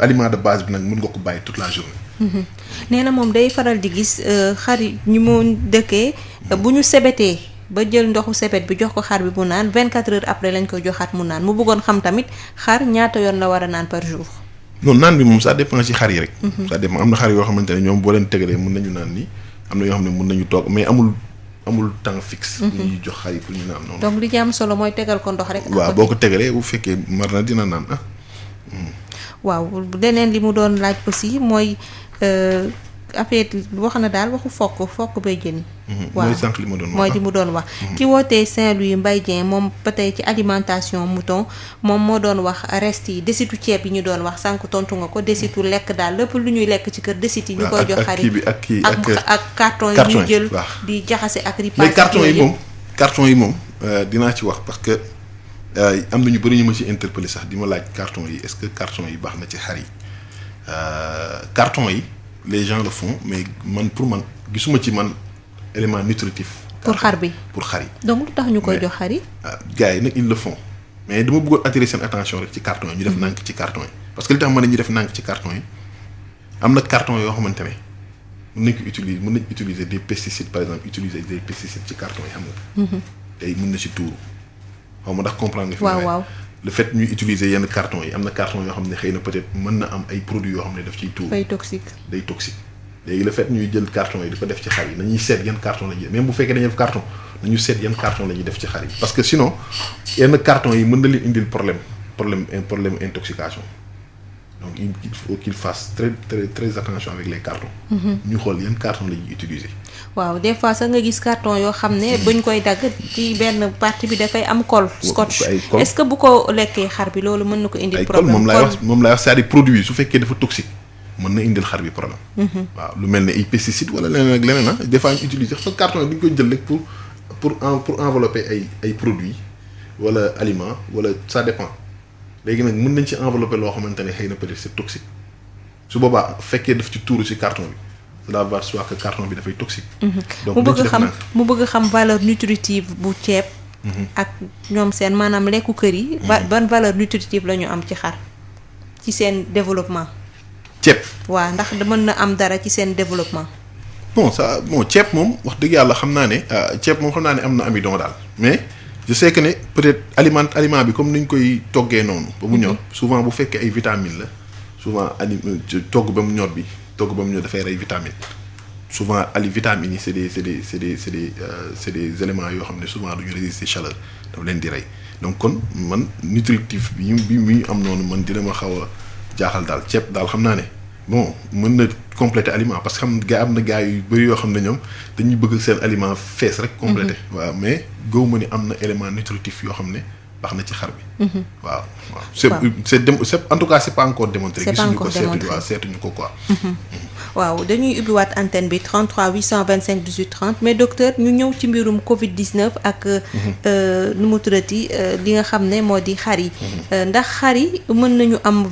aliment de base bi nag mën nga ko bàyyi toute la journée. nee na moom day faral di gis xar yi ñu mu dëkkee bu ñu sebetee ba jël ndoxu sebet bi jox ko xar bi mu naan 24 heures après lañ koy joxaat mu naan mu bëggoon xam tamit xar ñaata yoon la war a naan par jour. non naan bi moom ça dépend ci xar yi rek. ça dépend am na xar yoo xamante ne ñoom boo leen tegalee mën nañu naan ni am na yoo xam ne mën nañu toog mais amul temps fixe. bu ñuy jox xar yi pour ñu naan noonu. donc li ci am solo mooy tegal ko ndox rek. waaw boo ko tegalee bu fekkee mar na dina naan ah. waaw leneen li mu doon laaj aussi mooy affaire wax na daal waxu fokk bay jën. waaw mooy sànq li ma doon wax mooy li mu doon wax. ki wootee Saint-Louis Mbaye Dieng moom ba tey ci alimentation mouton moom moo doon wax reste yi desitu ceeb yi ñu doon wax sànq tontu nga ko desitu lekk daal lépp lu ñuy lekk ci kër desit yi ñu koy jox xarit ak carton yi ñu jël di jaxase ak ripaas. mais carton yi moom dinaa ci wax parce que am na ñu bëri ñu ma ci interpellé sax di ma laaj carton yi est-ce que carton yi baax na ci xar yi carton yi les gens le font mais pour man gisuma ci man élément nutritif. pour xar bi pour xar yi. donc lu tax ñu koy jox xar yi. gars yi nag ils le font mais dama bëggoon attirer seen attention rek ci carton yi ñu def nànk ci carton yi parce que li tax ma ne ñu def nànk ci carton yi am na carton yoo xamante ne mën nañ utiliser des pesticides par exemple utiliser des pesticides ci carton yi xam nga. tey mën na ci tuuru xaw ma ndax comprendre nga. waaw le fait ñuy utiliser yenn carton yi am na carton yoo xam ne xëy na peut-être mën na am ay produits yoo xam ne daf ciy tuuru. day toxique léegi le fait ñuy jël carton yi di ko def ci xar yi nañuy seet yan carton la ñuy même bu fekkee dañuy def carton nañu seet yan carton la ñuy def ci xar yi parce que sinon yenn carton yi mën na leen indil problème intoxication donc il faut qu'il fasse très très très attention avec les cartons. ñu xool yan carton la ñuy utiliser. waaw des fois sax nga gis carton yoo xam ne buñ koy dagg ci benn partie bi dafay am colle scotch. est-ce que bu ko lekkee xar bi loolu mën na ko indil problème moom laay wax c'est-à-dire produit su fekkee dafa toxique mën na indil xar bi problème. waaw lu mel ne ay pesticides wala leneen ak leneen ah des fois ñu utiliser parce que carton yi duñ koy jël rek pour envelopper ay produits wala aliments wala ça dépend léegi nag mën nañ ci envelopper loo xamante ne xëy na peut-être c'est toxique su boobaa fekkee daf ci tuuru ci carton bi. cela va soit que carton bi dafay toxique. donc mu bëgg xam valeur nutritive bu ceeb. ak ñoom seen maanaam lekku kër yi. ban valeur nutritive la ñu am ci xar ci seen développement. ceeb. waaw ndax mën na am dara ci seen développement. ceeb moom wax dëgg yàlla xam naa ne ceeb moom xam naa ne am na amidon daal mais je sais que ne peut-être aliment bi comme ni ñu koy toggee noonu. ba mu ñor souvent bu fekkee ay vitamines la souvent togg ba mu ñor bi. togg ba mu ñëw dafay rey vitamine souvent vitamines yi c'est des éléments yoo xam ne souvent duñu résister chaleur daf leen di rey donc kon man nutritif bi ñu am noonu man dina ma xaw a jaaxal daal ceeb daal xam naa ne bon mën na compléter aliment parce que am na gars yu bëri yoo xam ne ñoom dañuy bëgg seen aliment fees rek compléter waaw mais gëw ma ni am na élément nutritif yoo xam ne baax na ci xar bi. waaw c'est en tout cas c'est pas encore démontré. gisuñu ko seetuñu ko quoi. waaw dañuy ubbiwaat antenne bi 33 825 18 30 mais docteur ñu ñëw ci mbirum Covid 19 ak nu mu tuddati li nga xam ne moo di xar yi. ndax xar yi mën nañu am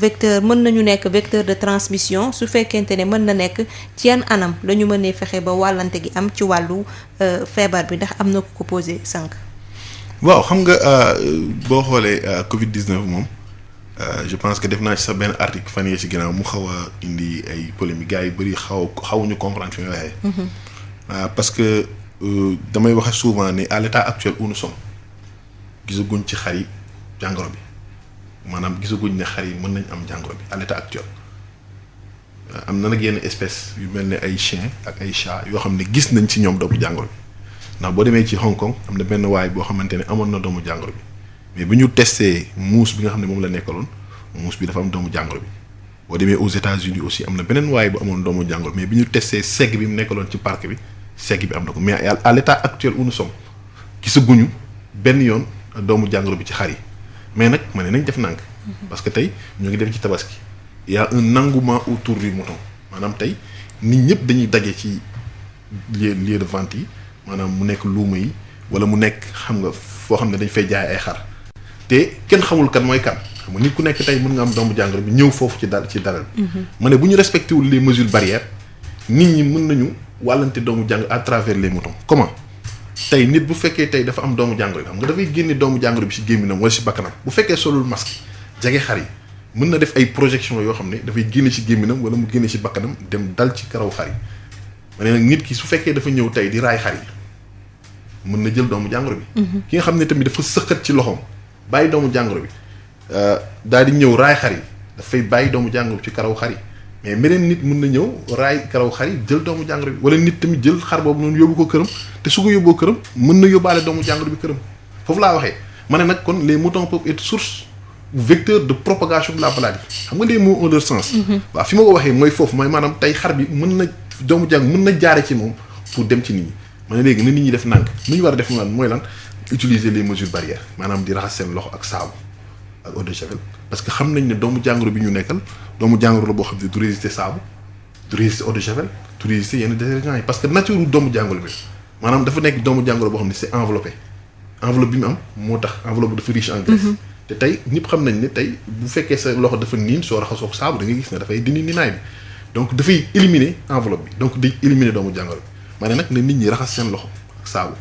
mën nañu nekk vecteur de transmission su fekkente ne mën na nekk ci yan anam la ñu mënee fexe ba wàllante gi am ci wàllu feebar bi ndax am na ku ko posé sànq. waaw xam nga boo xoolee Covid 19 moom. Je pense que def naa ci sax benn article fan yii ci ginnaaw mu xaw a indi ay polémique gars yu bëri xawuñu comprendre fi nga waxee. parce que damay waxe souvent ne à l'état actuel où nous sommes gisaguñ ci xar yi jàngoro bi maanaam gisaguñ ne xar yi mën nañ am jàngoro bi à l'état actuel. am na nag yenn espèce yu mel ne ay chien ak ay chat yoo xam ne gis nañ ci ñoom doomu jàngoro bi ndax boo demee ci Hong Kong am na benn waay boo xamante ne amoon na doomu jàngoro bi. mais bu ñu testé muus bi nga xam ne moom la nekkaloon muus bi dafa am doomu jàngoro bi boo demee aux États-Unis aussi am na beneen waaye bu amoon doomu jàngoro mais bi ñu testé segg bi mu nekkaloon ci parc bi segg bi am na ko mais à l'état actuel où nous sommes gisaguñu benn yoon doomu jàngoro bi ci xar yi mais nag ma ne nañ def nànk parce que tey ñoo ngi dem ci tabaski il y a un engouement autour du mouton maanaam tey nit ñëpp dañuy daje ci lieu de vente yi maanaam mu nekk luuma yi wala mu nekk xam nga foo xam ne dañ fay jaay ay xar. te kenn xamul kan mooy kan xam nga nit ku nekk tey mën nga am doomu jàngoro bi ñëw foofu ci daral ma ne bu ñu respecté wul les mesures barrières nit ñi mën nañu wàllante doomu jàngoro à travers les moutons. comment tey nit bu fekkee tey dafa am doomu jàngoro bi xam nga dafay génne doomu jàngoro bi ci gémminam wala ci bakkanam bu fekkee solul masque jege xar yi mën na def ay projection yoo xam ne dafay génne ci gémminam wala mu génne ci bakkanam dem dal ci karaw xar yi ma ne nag nit ki su fekkee dafa ñëw tey di raay xar yi mën na jël doomu jàngoro bi. ki nga xam ne tamit dafa sëqat ci loxoom. bàyyi doomu jàngoro bi daal di ñëw raay xar yi dafay bàyyi doomu jàngoro bi ci karaw xar yi mais beneen nit mën na ñëw raay karaw xar yi jël doomu jàngoro bi wala nit tamit jël xar boobu noonu yóbbu ko këram te su ko yóbboo këram mën na yóbbaale doomu jàngoro bi këram foofu laa waxee ma ne nag kon les moutons peuvent être source ou vecteur de propagation de la maladie xam nga les mots ont leur sens. waaw fi ma ko waxee mooy foofu mooy maanaam tey xar bi mën na doomu jàng mën na jaare ci moom pour dem ci nit ñi ma ne léegi na nit ñi def nànk nu ñu war a def mooy lan utiliser les mesures barrières maanaam di raxas seen loxo ak saabu ak eau de javel parce que xam nañ ne doomu jàngoro bi ñu nekkal doomu jàngoro la boo xam ne du résister saabu du résister eau de javel du résister yenn détergents yi parce que nature doomu jàngoro bi maanaam dafa nekk doomu jàngoro boo xam ne c'est enveloppé enveloppe bi mu am moo tax enveloppe dafa riche en graisse te tey ñëpp xam nañ ne tey bu fekkee sa loxo dafa niin soo raxasoo ko saabu da ngay gis ne dafay dindi niinaay bi donc dafay éliminer enveloppe bi donc day éliminer doomu jàngoro bi ma ne nag ne nit ñi raxas seen loxo ak saabu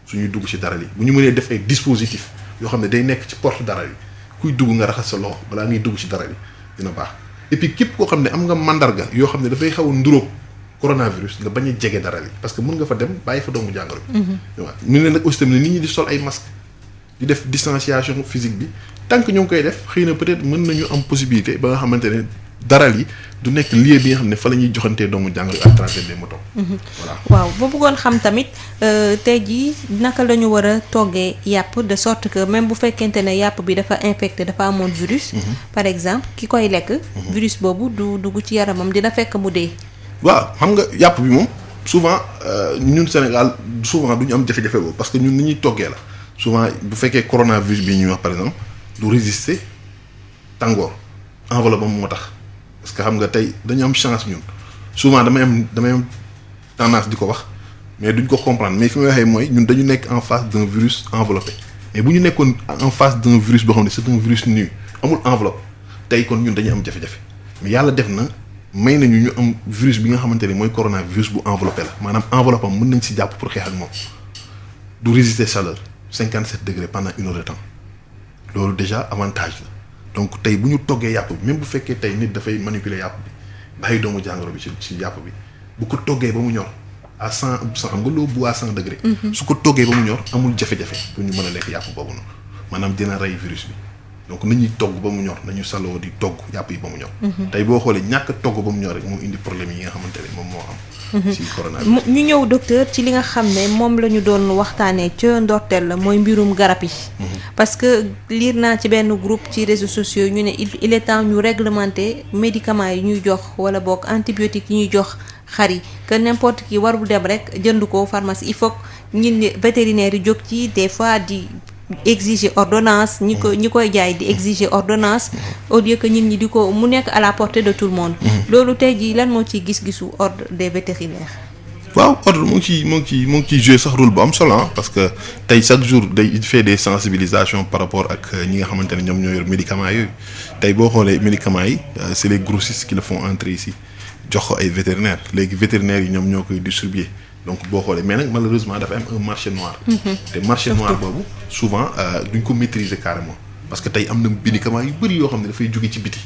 suñuy dugg ci dara li bu ñu mënee def ay dispositifs yoo xam ne day nekk ci porte dara li kuy dugg nga raxas sa loxo balaa ngay dugg ci dara li dina baax et puis képp koo xam ne am nga mandarga yoo xam ne dafay xaw a nduróog coronavirus nga bañ a jege dara li parce que mën nga fa dem bàyyi fa doomu jàngoro bi waaw ñu ne nag aussi tamit nit ñi di sol ay masque di def distanciation physique bi tant que ñoo ngi koy def xëy na peut-être mën nañu am possibilité ba nga xamante ne daral yi du nekk lieu bi nga xam ne fa la ñuy joxantee doomu jàngoro à travers des moutons. voilà waaw boo bëggoon xam tamit tey jii naka la ñu war a toggee yàpp de sorte que même bu fekkente ne yàpp bi dafa infecté dafa amoon virus. par exemple ki koy lekk. virus boobu du dugg ci yaramam dina fekk mu dee. waaw xam nga yàpp bi moom souvent ñun Sénégal souvent du ñu am jafe-jafe boobu parce que ñun ni ñuy toggee la souvent bu fekkee coronavirus bi ñuy wax par exemple du résister tàngoor enveloppe am moo tax. parce que xam nga tey dañu am chance ñun souvent damay am tendance di ko wax mais duñ ko comprendre mais fi may waxee mooy ñun dañu nekk en face d'un virus enveloppé mais bu ñu nekkoon en face d'un virus boo xam ne c'est un virus nu amul enveloppe tey kon ñun dañuy am jafe-jafe mais yàlla def na may nañu ñu am virus bi nga xamante ne mooy coronavirus bu enveloppé la maanaam enveloppe am mën nañ si jàpp pour xeex ak moom du résister chaleur 57 degrés pendant 1 heure de temps loolu déjà avantage la. donc tey bu ñu toggee yàpp bi même bu fekkee tey nit dafay manipuler yàpp bi bàyyi doomu jàngoro bi ci yàpp bi bu ko toggee ba mu ñor à 100 xam nga loo bu à 100 degrés. su ko toggee ba mu ñor amul jafe-jafe pour ñu mën a lekk yàpp boobu noonu maanaam dina rey virus bi donc nañuy togg ba mu ñor nañu saloo di togg yàpp yi ba mu ñor. tey boo xoolee ñàkk a togg ba mu ñor rek moo indi problème yi nga xamante ne moom moo am. ci coronavirus ñu ñëw docteur ci li nga xam ne moom la ñu doon waxtaanee ca ndorteel la mooy mbirum garab yi. parce que lire naa ci benn groupe ci réseaux sociaux ñu ne il est temps ñu réglementer médicaments yi ñuy jox wala boog antibiotiques yi ñuy jox xar yi que n'importe qui warul dem rek jënd ko pharmacie il faut ñun vétérinaires yi jóg ci des fois di exiger ordonnance ñi koy jaay di exiger ordonnance au lieu que nit ñi di ko mu nekk à la portée de tout le monde. loolu tey jii lan moo ciy gis-gisu ordre des vétérinaires. waaw ordre mu ngi ciy jouer sax rôle bu am solo parce que tey chaque jour il fait des sensibilisations par rapport ak ñi nga xamante ne ñoom ñoo yor médicaments yooyu tey boo xoolee médicaments yi c'est les grossistes qui le font entrer ici jox ko ay vétérinaires léegi vétérinaires yi ñoom ñoo koy distribuer donc boo xoolee mais nag malheureusement dafa am un marché noir. te marché noir boobu souvent duñ ko maîtriser carrément parce que tey am na médicaments yu bëri yoo xam ne dafay jóge ci biti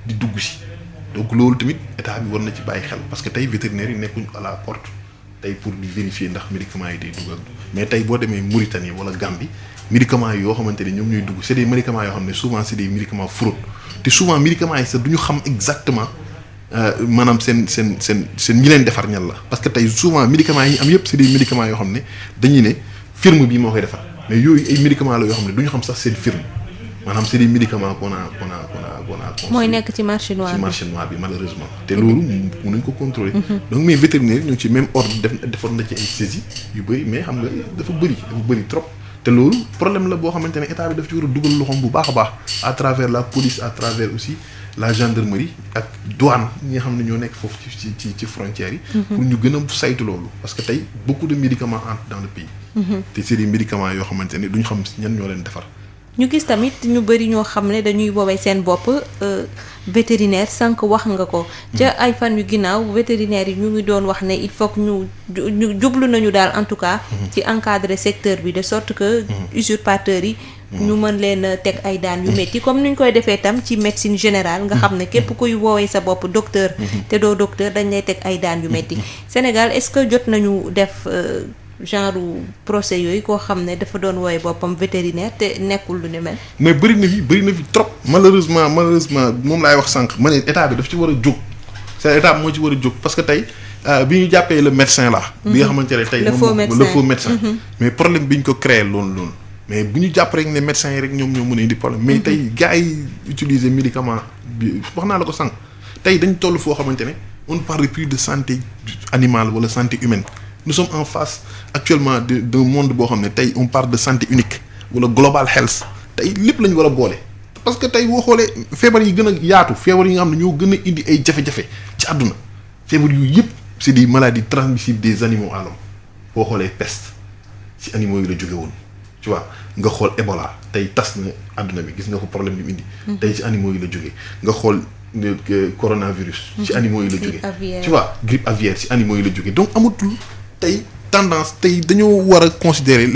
di dugg si donc loolu tamit état bi war na ci bàyyi xel parce que tey vétérinaires yi nekkuñ à la porte. tey pour di vérifier ndax médicaments yi day dugg ak mais tey boo demee Mauritanie wala Gambie médicaments yi yoo xamante ne ñoom ñooy dugg c'est des médicaments yoo xam ne souvent c'est des médicaments fraude te souvent médicaments yi sax du ñu xam exactement maanaam seen ñi leen defar ñan la parce que tey souvent médicaments yi am yëpp c'est des médicaments yoo xam ne dañuy ne firme bi moo koy defar mais yooyu ay médicaments la yoo xam ne du ñu xam sax seen firme maanaam c'est des médicaments qu'on a mooy nekk ci marché noir bi malheureusement te loolu mënuñ ko contrôler donc mais vétérinaire ñoo ci même ordre defoon na ci ay saisies yu bëri mais xam nga dafa bëri trop te loolu problème la boo xamante ne état bi daf ci war a dugal loxoom bu baax a baax à travers la police à travers aussi la gendarmerie ak douane ñi nga xam ne ñoo nekk foofu ci frontières yi pour ñu gën a saytu loolu parce que tey beaucoup de médicaments entrent dans le pays te c'est des médicaments yoo xamante ne duñ xam ñan ñoo leen defar. ñu gis tamit ñu bëri ñoo xam ne dañuy woowee seen bopp vétérinaire sànq wax nga ko ca ay fan yu ginnaaw vétérinaire yi ñu ngi doon wax ne il faut que ñu jublu nañu daal en tout cas ci encadrer secteur bi de sorte que usurpateurs yi ñu mën leen teg ay daan yu métti comme ni ñu koy defee tam ci médecine générale nga xam ne képp kuy woowee sa bopp docteur te doo docteur dañ lay teg ay daan yu métti Sénégal est-ce que jot nañu def genre procès yooyu koo xam ne dafa doon wooye boppam vétérinaire te nekkul lu ni mel. mais bëri na fi trop malheureusement moom laay wax sànq ma ne état bi daf ci war a jóg c'est état moo ci war a jóg parce que tey bi ñu jàppee le médecin là. bi nga xamante ne tey le faux médecin mais problème bi ñu ko créé loolu mais bu ñu jàpp rek ne médecins yi rek ñoom ñoo mën a indi problème mais tey gars yi utiliser médicament bi wax naa la ko sànq tey dañ toll foo xamante ne on ne parle plus de santé animale wala santé humaine. Nous sommes en face actuellement d'un monde boo xam ne tey on parle de santé unique wala global health tey lépp la ñu war a boole parce que tey boo xoolee feebar yi gën a yaatu feebar yi nga xam ne ñoo gën a indi ay jafe-jafe ci àdduna feebar yu yëpp c'est des maladies transmissibles des animaux à l'homme boo xoolee peste ci animaux yi la jóge woon tu vois nga xool Ebola tey tas na àdduna bi gis nga ko problème bi mu indi tey ci animaux yi la jóge nga xool coronavirus ci animaux yi la jóge tu vois grippe aviaire ci animaux yi la jóge donc amatul tey tendance tey dañoo war a considérer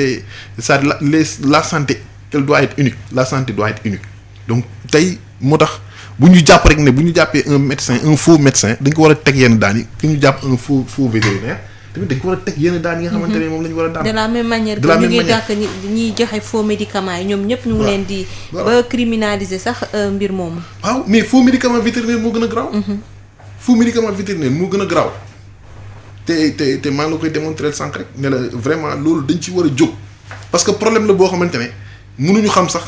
la santé elle doit être unique la santé doit être unique donc tey moo tax bu ñu jàpp rek ne bu ñu jàppee un faux médecin dañ ko war a teg yenn daan yi ki ñu jàpp un faux vétérinaire tamit dañ ko war a teg yenn daan yi nga xamante ne moom la ñu war a daan. de la même manière que ñu ngi dàkk ñiy joxe faux médicaments yi ñoom ñëpp ñu ngi leen di. ba criminaliser sax mbir moomu. waaw mais faux médicament vétérinaire moo gën a garaaw. faux médicament vétérinaire moo gën a garaaw. te maa ngi la koy démontrer sànq rek ne la vraiment loolu dañ ci war a jóg parce que problème la boo xamante ne mënuñu xam sax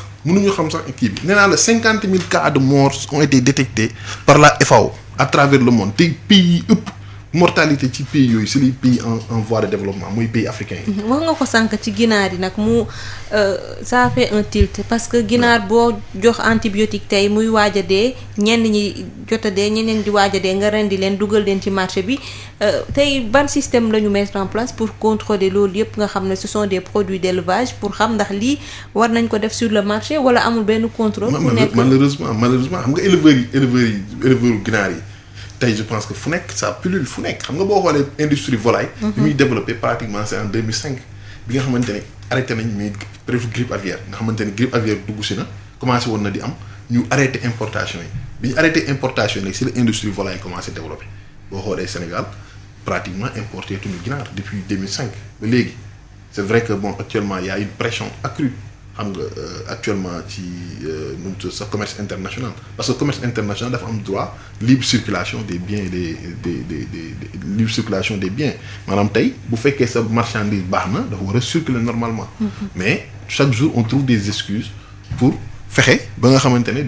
kii bi nee naa la 50 000 cas de morts ont été détectés par la FAO à travers le monde te pays yi ëpp mortalité ci pays yooyu c'est les pays en voie de développement mooy pays africains yi. wax nga ko sànq ci ginaar yi nag mu ça fait un tilt parce que ginaar boo jox antibiotique tey muy waaj a dee ñenn ñi jot a dee ñeneen di waaj a dee nga rendi leen dugal leen ci marché bi tey ban système la ñu mettre en place pour contrôler loolu yëpp nga xam ne ce sont des produits d'élevage pour xam ndax lii war nañ ko def sur le marché wala amul benn contrôle. fu nekk malheureusement xam nga éleveurs ginaar yi. tey je pense que fu nekk ça pullule fu nekk xam nga boo xoolee industrie volaille. bi muy développé pratiquement c'est en 2005 bi nga xamante ne arrêté nañ mais peut-être grippe aviaire nga xamante ne grippe aviaire dugg si na commencé woon na di am ñu arrêté importation yi bi ñu arrêté importation yi si la industrie volaille commencé développé boo xoolee Sénégal pratiquement importé tuñu ginaar depuis 2005 ba léegi c'est vrai que bon actuellement il y a une pression accrue xam nga actuellement ci sa commerce international parce que commerce international dafa am droit libre circulation des biens et des libre circulation des biens maanaam tey bu fekkee sa marchandise baax na dafa war a circuler normalement mais chaque jour on trouve des excuses pour fexe ba nga xamante ne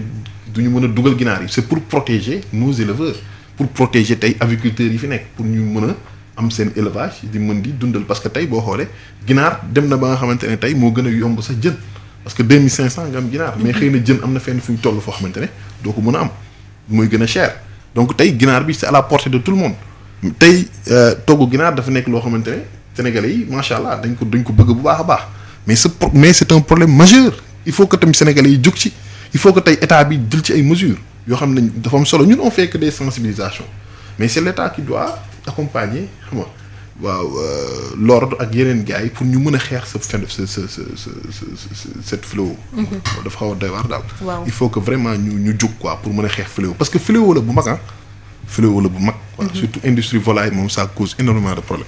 duñu mën a dugal ginaar yi c'est pour protéger nos éleveurs pour protéger tey aviculteurs yi fi nekk pour ñu mën a am seen élevage di mën di dundal parce que tey boo xoolee ginaar dem na ba nga xamante ne tey moo gën a yomb sax jën parce que 2500 nga am ginaar mais xëy na jën am na fenn fu ñu toll foo xamante ne doo ko mën a am mooy gën a cher donc tey ginaar bi c'est à la portée de tout le monde tey togg ginaar dafa nekk loo xamante ne sénégalais yi macha allah dañ ko bëgg bu baax a baax mais c'est un problème majeur il faut que tamit sénégalais yi jóg ci il faut que tey état bi jël ci ay mesures yoo xam ne dafa am solo ñun on fait que des sensibilisations mais c'est l'état qui doit accompagner xam nga waaw l'ordre ak yeneen gars yi pour ñu mën a xeex cette fléau. dafa xaw a doy waar daal. il faut que vraiment ñu jóg quoi pour mën a xeex fléau parce que fléau la bu mag fléau la bu mag. surtout industrie volaille moom ça cause énormément de problèmes.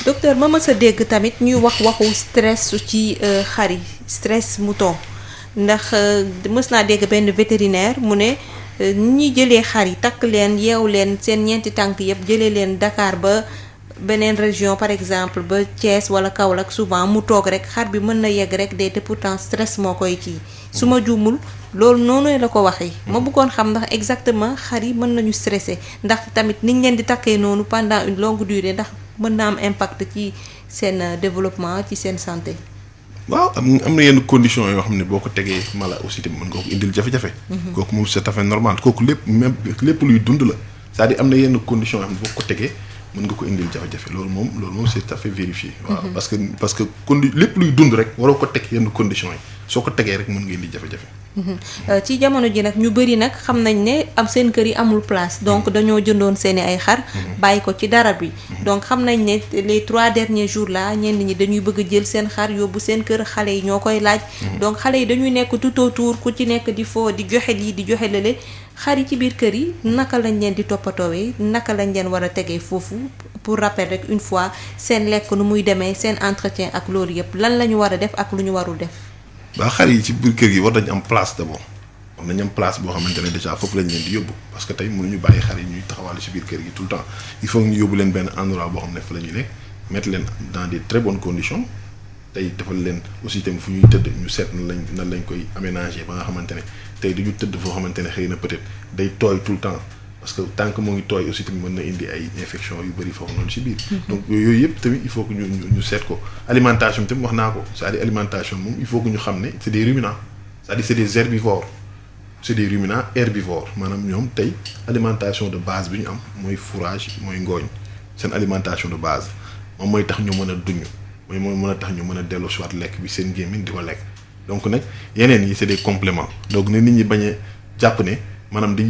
docteur ma mës a dégg tamit ñuy waxu stress ci xar yi stress mouton ndax mës naa dégg benn vétérinaire mu ne ñi jëlee xar yi takk leen yeew leen seen ñeenti tànk yëpp jëlee leen Dakar ba. beneen région par exemple ba Thiès wala Kaolack souvent mu toog rek xar bi mën na yegg rek de te pourtant stress moo koy kii su ma juumul loolu noonu la ko waxee ma bëggoon xam ndax exactement xar yi mën nañu stressé ndax tamit niñ leen di takkee noonu pendant une longue durée ndax mën na am impact ci seen développement ci seen santé. waaw am na yenn conditions yoo xam ne boo ko tegee mala aussi tamit mën nga ko indil jafe-jafe. kooku moom c'est tout à fait normal kooku lépp luy dund la c'est-à-dire am na yenn conditions yoo xam ne boo ko tegee. mën nga ko indil jafe-jafe loolu moom c'est tout à fait vérifié. waaw parce que lépp luy dund rek waroo ko teg yenn conditions yi soo ko tegee rek mën nga indi jafe-jafe. ci jamono ji nag ñu bëri nag xam nañ ne am seen kër yi amul place donc dañoo jëndoon seeni ay xar. bàyyi ko ci dara bi. donc xam nañ ne les 3 derniers jours là ñenn ñi dañuy bëgg a jël seen xar yóbbu seen kër xale yi ñoo koy laaj. donc xale yi dañuy nekk tout autour ku ci nekk di foo di joxe lii di joxe lële. xar yi ci biir kër yi naka lañ leen di toppatoowee naka lañ leen war a tegee foofu pour rappel rek une fois seen lekk nu muy demee seen entretien ak loolu yëpp lan la ñu war a def ak lu ñu warul def. waaw xar yi ci biir kër gi war nañu am place d'abord war nañu am place boo xamante ne déjà foofu lañ leen di yóbbu parce que tey mënuñu bàyyi xar yi ñuy taxawal ci biir kër gi tout le temps il faut ñu yóbbu leen benn endroit boo xam ne fa la ñuy nekk mettre leen dans des très bonnes conditions tey defal leen aussi tamit fu ñuy tëdd ñu seet nan lañ koy aménager ba nga xamante ne tey duñu tëdd foo xamante ne xëy na peut-être day tooy tout le temps parce que tant que moo ngi tooy aussi tamit mën na indi ay infection yu bëri foofu noonu ci biir. donc yooyu yëpp tamit il faut que ñu seet ko alimentation tamit wax naa ko c'est-à-dire alimentation moom il faut que ñu xam ne c'est des ruminants c'est-à-dire c'est des herbivores c'est des ruminants herbivores maanaam ñoom tey alimentation de base bi ñu am mooy fourrage mooy ngooñ seen alimentation de base moom mooy tax ñu mën a duñu mooy mën a tax ñu mën a dellu si waat lekk bi seen gémmiñ di ko lekk donc nag yeneen yi c'est des compléments donc ne nit ñi bañ a jàpp ne maanaam di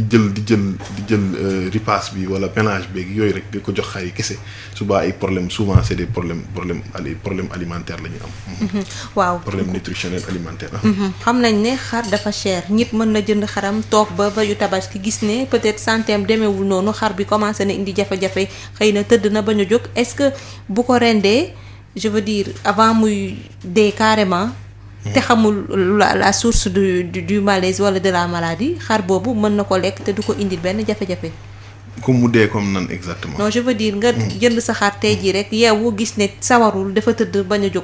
jël ripaas bi wala mélange beeg yooyu rek di ko jox xar yi kese souvent ay problème souvent c'est des problèmes alimentaires la ñu am. waaw problème nutritionnel alimentaire. xam nañ ne xar dafa cher nit mën na jënd xaram toog ba yu tabaski gis ne peut-être santeem demeewul noonu xar bi commencé na indi jafe-jafe xëy na tëdd na ba ñu jóg est-ce que bu ko rendee je veux dire avant muy dee carrément. te xamul la source du malaise wala de la maladie xar boobu mën na ko lekk te du ko indil benn jafe-jafe. comme mu dee comme nan exactement. non je veux dire nga jënd sa xar tey jii rek yeewu gis ne sawarul dafa tëdd bañ a jóg.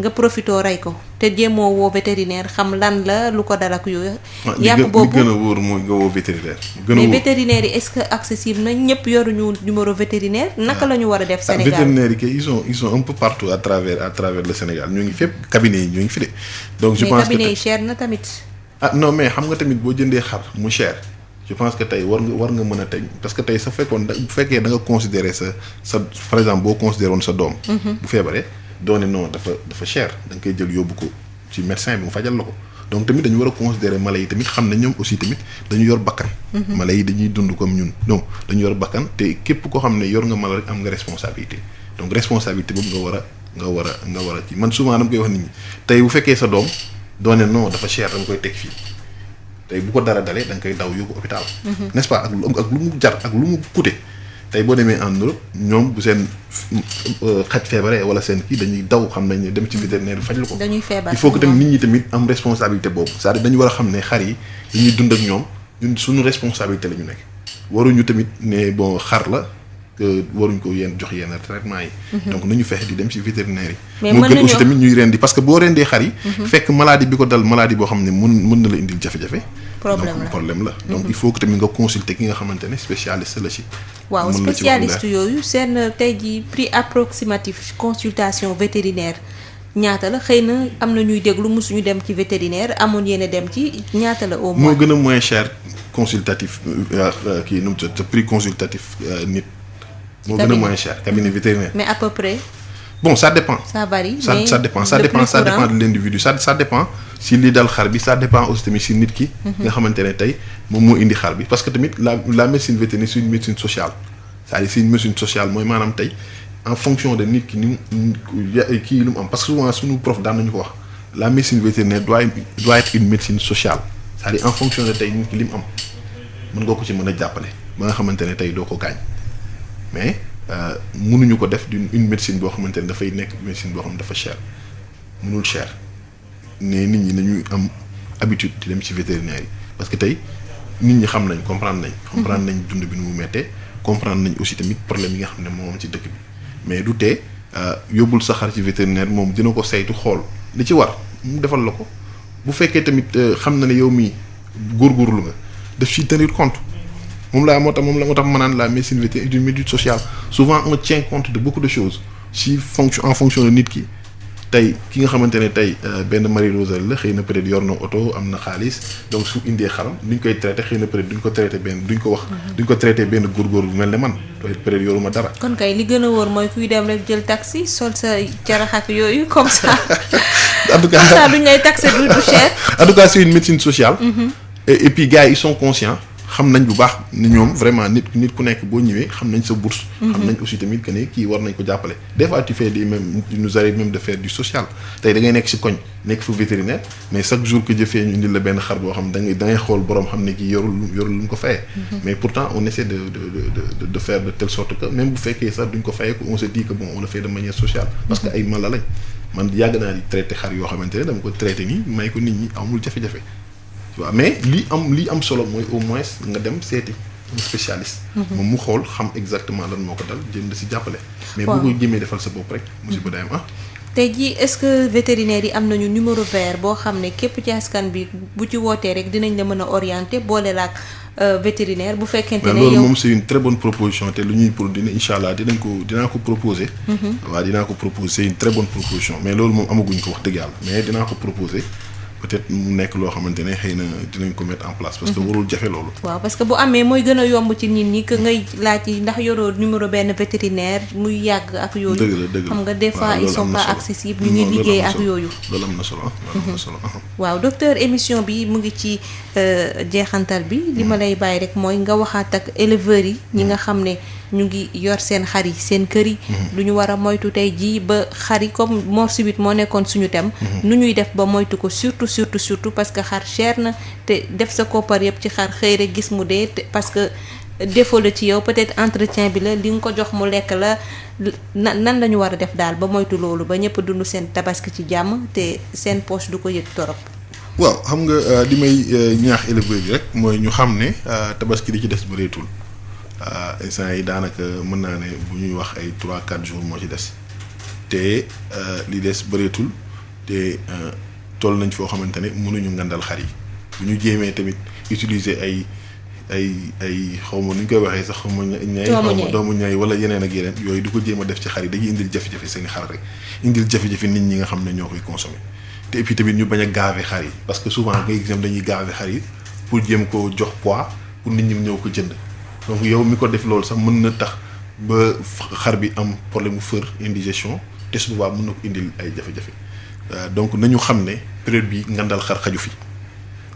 nga profitoo rey ko te jéemoo woo vétérinaire xam lan la lu ko dal ak yooyu. yàpp boobu li gën a wóor mooy nga woo vétérinaire. mais vétérinaire yi est-ce que accessible na ñëpp yoruñu numéro vétérinaire naka la ñu war a def. Sénégal vétérinaire yi kay ils sont un peu partout à travers le Sénégal ñu ngi fépp cabinet yi ñu ngi fi de. donc je pense que cabinet yi cher na tamit. non mais xam nga tamit boo jëndee xar mu cher je pense que tey war nga mën a tey parce que tey sa fekkoon bu fekkee da nga considérer sa par exemple boo considéré woon sa doom. bu feebaree. doone non dafa cher da nga koy jël yóbbu ko ci médecin bi mu fajal la ko donc tamit dañu war a considérer mala yi tamit xam ne ñoom aussi tamit dañu yor bakkan. mala yi dañuy dund comme ñun donc dañu yor bakkan te képp koo xam ne yor nga mala rek am nga responsabilité donc responsabilité boobu nga war a ci man souvent dama koy wax nit ñi tey bu fekkee sa doom doone non dafa cher da nga koy teg fii tey bu ko dara dalee da nga koy daw yóbbu hôpital. n'est-ce pas ak lu mu jar ak lu mu coûter. tey boo demee en Europe ñoom bu seen xaj feebaree wala seen kii dañuy daw xam nañ ne dem ci vétérinaire bi fajlu ko. dañuy feebar il faut que tamit nit ñi tamit am responsabilité boobu c'est-à-dire dañu war a xam ne xar yi dañuy dund ak ñoom ñun suñu responsabilité la ñu nekk waruñu tamit ne bon xar la que waruñ ko jox yenn traitement yi. donc nañu fexe di dem ci vétérinaire yi. moo gën aussi tamit ñuy rendi parce que boo rendee xar yi. fekk maladie bi ko dal maladie boo xam ne mën na la indil jafe-jafe. problème la donc il faut que tamit nga consulter ki nga xamante ne spécialiste la ci. waaw spécialiste yooyu seen tey jii prix approximatif consultation vétérinaire ñaata la xëy na am na ñuy déglu mosuñu dem ci vétérinaire amoon yéen a dem ci ñaata la au moins. moo gën a moins cher consultatif kii nu mu tudd prix consultatif nit. moo gën a moins cher cabinet vétérinaire. mais à peu près. bon ça dépend. ça varie mais ça dépend de l'individu ça dépend si li dal xar bi ça dépend aussi tamit si nit ki. nga xamante ne tey moom moo indi xar bi parce que tamit la médecine vétérinaire c'est une médecine sociale c'est-à-dire c'est une médecine sociale mooy maanaam tey en fonction de nit ki ni kii lu mu am parce que souvent suñu prof daan nañu ko wax la médecine vétérinaire doit être une médecine sociale c'est-à-dire en fonction de tey nit ki li mu am mën nga ko ci mën a jàppale ba nga xamante ne tey doo ko gaañ mais. mënuñu ko def une médecine boo xamante ne dafay nekk médecine boo xam ne dafa cher mënul cher ne nit ñi nañuy am habitude di dem ci vétérinaire yi parce que tey nit ñi xam nañ comprendre nañ dund bi nu mu mettee comprendre nañ aussi tamit problème yi nga xam ne moom ci dëkk bi mais du tee yóbbul sa xar ci vétérinaire moom dina ko saytu xool li ci war mu defal la ko bu fekkee tamit xam na ne yow mii góorgóorlu nga def ci tenir compte moom moo tax ma naan la médecine vétérinaire est une médecine sociale souvent on tient compte de beaucoup de choses en fonction de nit ki tey ki nga xamante ne tey benn Marie Rosalie la xëy na peut-être yor na oto am na xaalis donc su indee xaram duñ koy traité xëy na peut-être duñ ko traité benn góorgóor bu mel ne man peut-être yoruma dara. kon kay li gën a wóor mooy kuy dem rek jël taxi sol sa carax ak yooyu comme ça. en tout cas duñ lay taxé du cher. en tout cas c'est une médecine sociale. et puis gars yi ils sont conscients. xam nañ bu baax ni ñoom vraiment nit ku nekk boo ñëwee xam nañ sa bourse. xam nañ aussi tamit que ne kii war nañ ko jàppale. des fois tu fais nous arrive même de faire du social tey da ngay nekk si koñ nekk fa vétérinaire mais chaque jour que jëfee ñu indil la benn xar boo xam da ngay xool borom xam ne kii yorul lu mu ko fayee. mais pourtant on essaie de faire de telle sorte que même bu fekkee sax duñ ko fayee ko on se dit que bon on le fait de manière sociale. parce que ay mala lañ man yàgg naa di traité xar yoo xamante ne dama ko traité nii may ko nit ñi amul jafe-jafe. waaw mais li am solo mooy au moins nga dem seeti un spécialiste. moom mu xool xam exactement lan moo ko dal jëm da si jàppale. mais bu ko jëmee defal sa bopp rek musiba day am tey jii est-ce que vétérinaire yi am nañu numéro vert boo xam ne képp ci askan bi bu ci wootee rek dinañ la mën a orienter boole la ak vétérinaire bu fekkente ne yow loolu moom c'est une très bonne proposition te lu ñuy produire incha allah dinaa ko proposer. waaw dinaa ko proposer c'est une très bonne proposition mais loolu moom amaguñ ko wax dëgg yàlla mais dinaa ko proposer. peut-être mu nekk loo xamante ne xëy na dinañ ko mettre en place. parce que warul jafe loolu. waaw parce que bu amee mooy gën a yomb ci nit ñi que ngay laaj yi ndax yoroo numéro benn vétérinaire muy yàgg ak yooyu. dëgg la xam nga des fois ils sont pas accessibles ñu ngi liggéey ak yooyu. loolu am na solo waaw docteur émission bi mu ngi ci jeexantal bi. li ma lay bàyyi rek mooy nga waxaat ak éleveurs yi ñi nga xam ne ñu ngi yor seen xar yi seen kër yi. lu ñu war a moytu tey jii ba xar yi comme mort subite moo nekkoon suñu thème. nu ñuy def ba moytu ko surtout parce que xar cher na te def sa koppar yëpp ci xar xëy rek gis mu dee parce que défaut la ci yow peut-être entretien bi la li nga ko jox mu lekk la nan la ñu war a def daal ba moytu loolu ba ñëpp dund seen tabaski ci jàmm te seen poche du ko yëg torop. waaw xam nga li may ñaax éleveurs yi rek mooy ñu xam ne tabaski li ci des bëreetul instant yi daanaka mën naa ne bu ñuy wax ay 3-4 jours moo ci des te li des bëreetul te toll nañ foo xamante ne mënuñu ngandal xar yi bu ñu jéemee tamit utiliser ay xawma nu ñu koy waxee sax xawma ñay doomu ñay wala yeneen ak yeneen yooyu du ko jéem a def ci xar yi dañuy indil jafe-jafe seen xar rek indil jafe-jafe nit ñi nga xam ne ñoo koy consommer te et puis tamit ñu bañ a gaver xar yi parce que souvent ngay gis dañuy gaver xar yi pour jéem ko jox poids pour nit ñi ñëw ko jënd donc yow mi ko def loolu sax mën na tax ba xar bi am problème mu fër indigestion te su boobaa mën na ko indil ay jafe-jafe donc nañu xam ne période bi ngandal xar xaju fi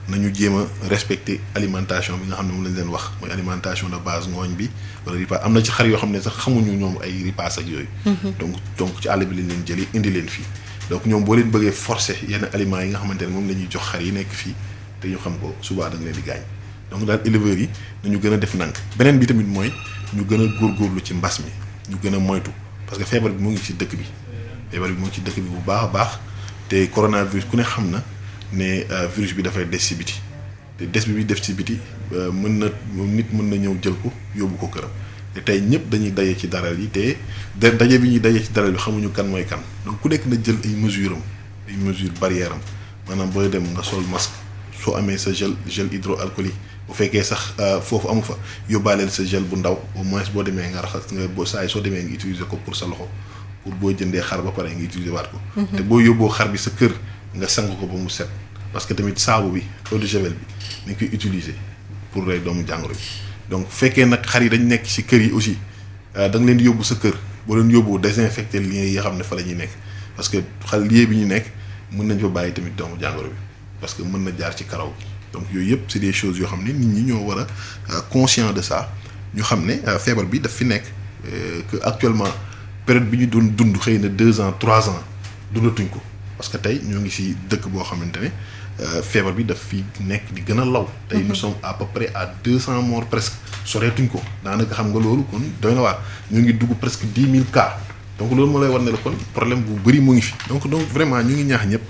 nañu jéem a respecter alimentation bi nga xam ne moom lañ leen wax mooy alimentation de base ngooñ bi wala ripaas am na ci xar yoo xam ne sax xamuñu ñoom ay ripaas ak yooyu. donc ci àll bi lañ leen jëlee indi leen fii donc ñoom boo leen bëggee forcer yenn aliments yi nga xamante ne moom la ñuy jox xar yi nekk fii te ñu xam ko subaa da nga leen di gaañ donc daal éleveurs yi nañu gën a def ndànk beneen bi tamit mooy ñu gën a góorgóorlu ci mbas mi ñu gën a moytu parce que feebar bi mu ngi ci dëkk bi bu baax a baax te coronavirus ku ne xam na ne virus bi dafay des ci biti te des bi def ci biti nit mën na ñëw jël ko yóbbu ko këram te tey ñëpp dañuy daje ci daral yi te daje bi ñuy daje ci daral bi xamuñu kan mooy kan donc ku nekk na jël ay mesures barrière am maanaam booy dem nga sol masque soo amee sa gel hydroalcoolique bu fekkee sax foofu amu fa yóbbaaleel sa gel bu ndaw au moins boo demee nga raxas nga saa yi soo demee nga utiliser ko pour sa loxo pour boo jëndee xar ba pare nga utiliser waat ko. te boo yóbboo xar bi sa kër nga sang ko ba mu set parce que tamit saabu bi eau de javel bi nañ koy utiliser pour rey doomu jàngoro bi donc fekkee nag xar yi dañ nekk ci kër yi aussi da nga leen di yóbbu sa kër boo leen yóbbu désinfecter liens yi xam ne fa la ñuy nekk parce que lieu bi ñu nekk mën nañ fa bàyyi tamit doomu jàngoro bi parce que mën na jaar ci karaw gi donc yooyu yëpp c'est des choses yoo xam ne nit ñi ñoo war a conscient de ça ñu xam ne feebar bi daf fi nekk que actuellement période bi ñu doon dund xëy na 2 ans 3 ans dundatuñ ko parce que tey ñoo ngi ci dëkk boo xamante ne feebar bi daf fi nekk di gën a law. tey nous sommes à peu près à 200 morts presque soreetuñ ko daanaka xam nga loolu kon doy na waar ñu ngi dugg presque 10 000 cas donc loolu moo lay war ne la kon problème bu bëri mu ngi fi donc vraiment ñu ngi ñaax ñëpp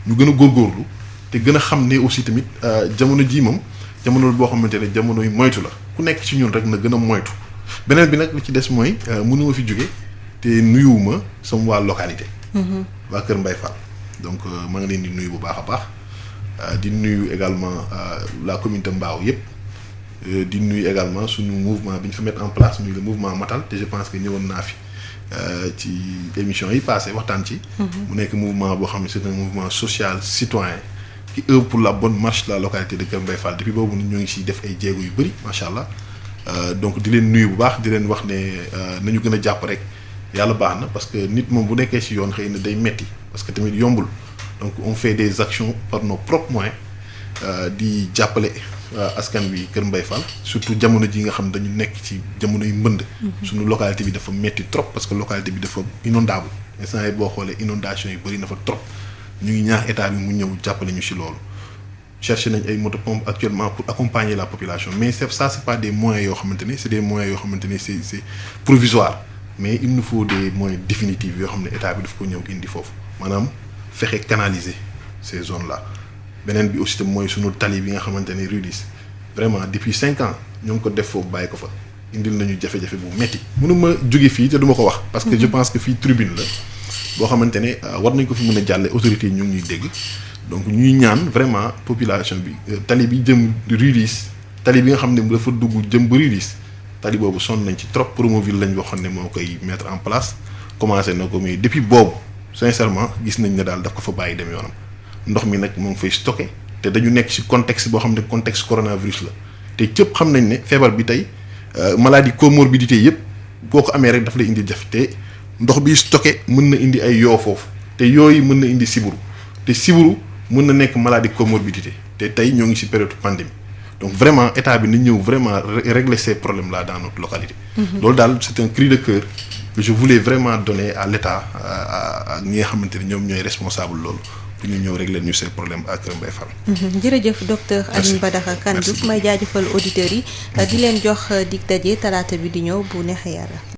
ñu gën a góorgóorlu te gën a xam ne aussi tamit jamono ji moom jamono boo xamante ne jamono yu moytu la ku nekk ci ñun rek na gën a moytu beneen bi nag li ci des mooy mënuma fi jóge te nuyuwuma sama waa localité. waa Kër Mbaye Fall donc maa ngi leen di nuyu bu baax a baax di nuyu également la communauté Mbao yëpp di nuyu également suñu mouvement bi ñu fa mettre en place muy le mouvement Matal te je pense que ñëwoon naa fi ci émission yi passé waxtaan ci. mu nekk mouvement boo xam ne c'est un mouvement social citoyen qui œuvre pour la bonne marche de la localité de Kër Mbaye Fall depuis boobu ñoo ngi siy def ay jéego yu bëri macha allah donc di leen nuyu bu baax di leen wax ne nañu gën a jàpp rek. yàlla baax na parce que nit moom bu nekkee ci yoon xëy na day metti parce que tamit yombul donc on fait des actions par nos propres moyens di jàppale askan wi Kër Mbaye Fall surtout jamono ji nga xam dañu nekk ci jamono yu mbënd. suñu localité bi dafa metti trop parce que localité bi dafa inondable instant yi boo xoolee inondation yu bëri na fa trop ñu ngi ñaax état bi mu ñëw jàppale ñu ci loolu. chercher nañ ay motopompes actuellement pour accompagner la population mais c'est pas des moyens yoo xamante ne c'est des moyens yoo xamante ne c'est provisoire. mais il nous faut des moyens définitifs yoo xam ne état bi daf ko ñëw indi foofu maanaam fexe canaliser ces zones là beneen bi aussi tam mooy sunu tali bi nga xamante ne Rudis vraiment depuis 5 ans ñoo ngi ko def foofu bàyyi ko fa indil nañu jafe-jafe bu metti mënuma jóge fii te duma ko wax parce que je pense que fii tribune la boo xamante ne war nañ ko fi mën a jàlle autorités yi ñu ngi ñuy dégg donc ñuy ñaan vraiment population bi tali bi jëm Rudis tali bi nga xam ne dafa dugg jëm ba Rudis tali boobu sonn nañ ci trop Promoville lañ waxoon ne moo koy mettre en place commencé na ko mais depuis boobu sincèrement gis nañ ne daal daf ko fa bàyyi dem yoonam ndox mi nag moo ngi fay stocké te dañu nekk ci contexte boo xam ne contexte coronavirus la te cëpp xam nañ ne feebar bi tey maladie comorbidité yëpp boo ko amee rek daf lay indi jafe te ndox bi stocké mën na indi ay yoo foofu te yooyu mën na indi siburu te siburu mën na nekk maladie comorbidité te tey ñoo ngi ci période pandémie donc vraiment état bi na ñëw vraiment régler ces problèmes là dans notre localité. loolu daal c'est un cri de cœur que je voulais vraiment donner à l'état ak ñi nga xamante ne ñoom ñooy responsable loolu pour ñu ñëw régler ñu ces problèmes ak Kër Mbaye Fall. jërëjëf docteur Alioune Badara Kane Diouf may jaajëfal auditeurs yi di leen jox dig daje talaata bi di ñëw bu neexee yàlla.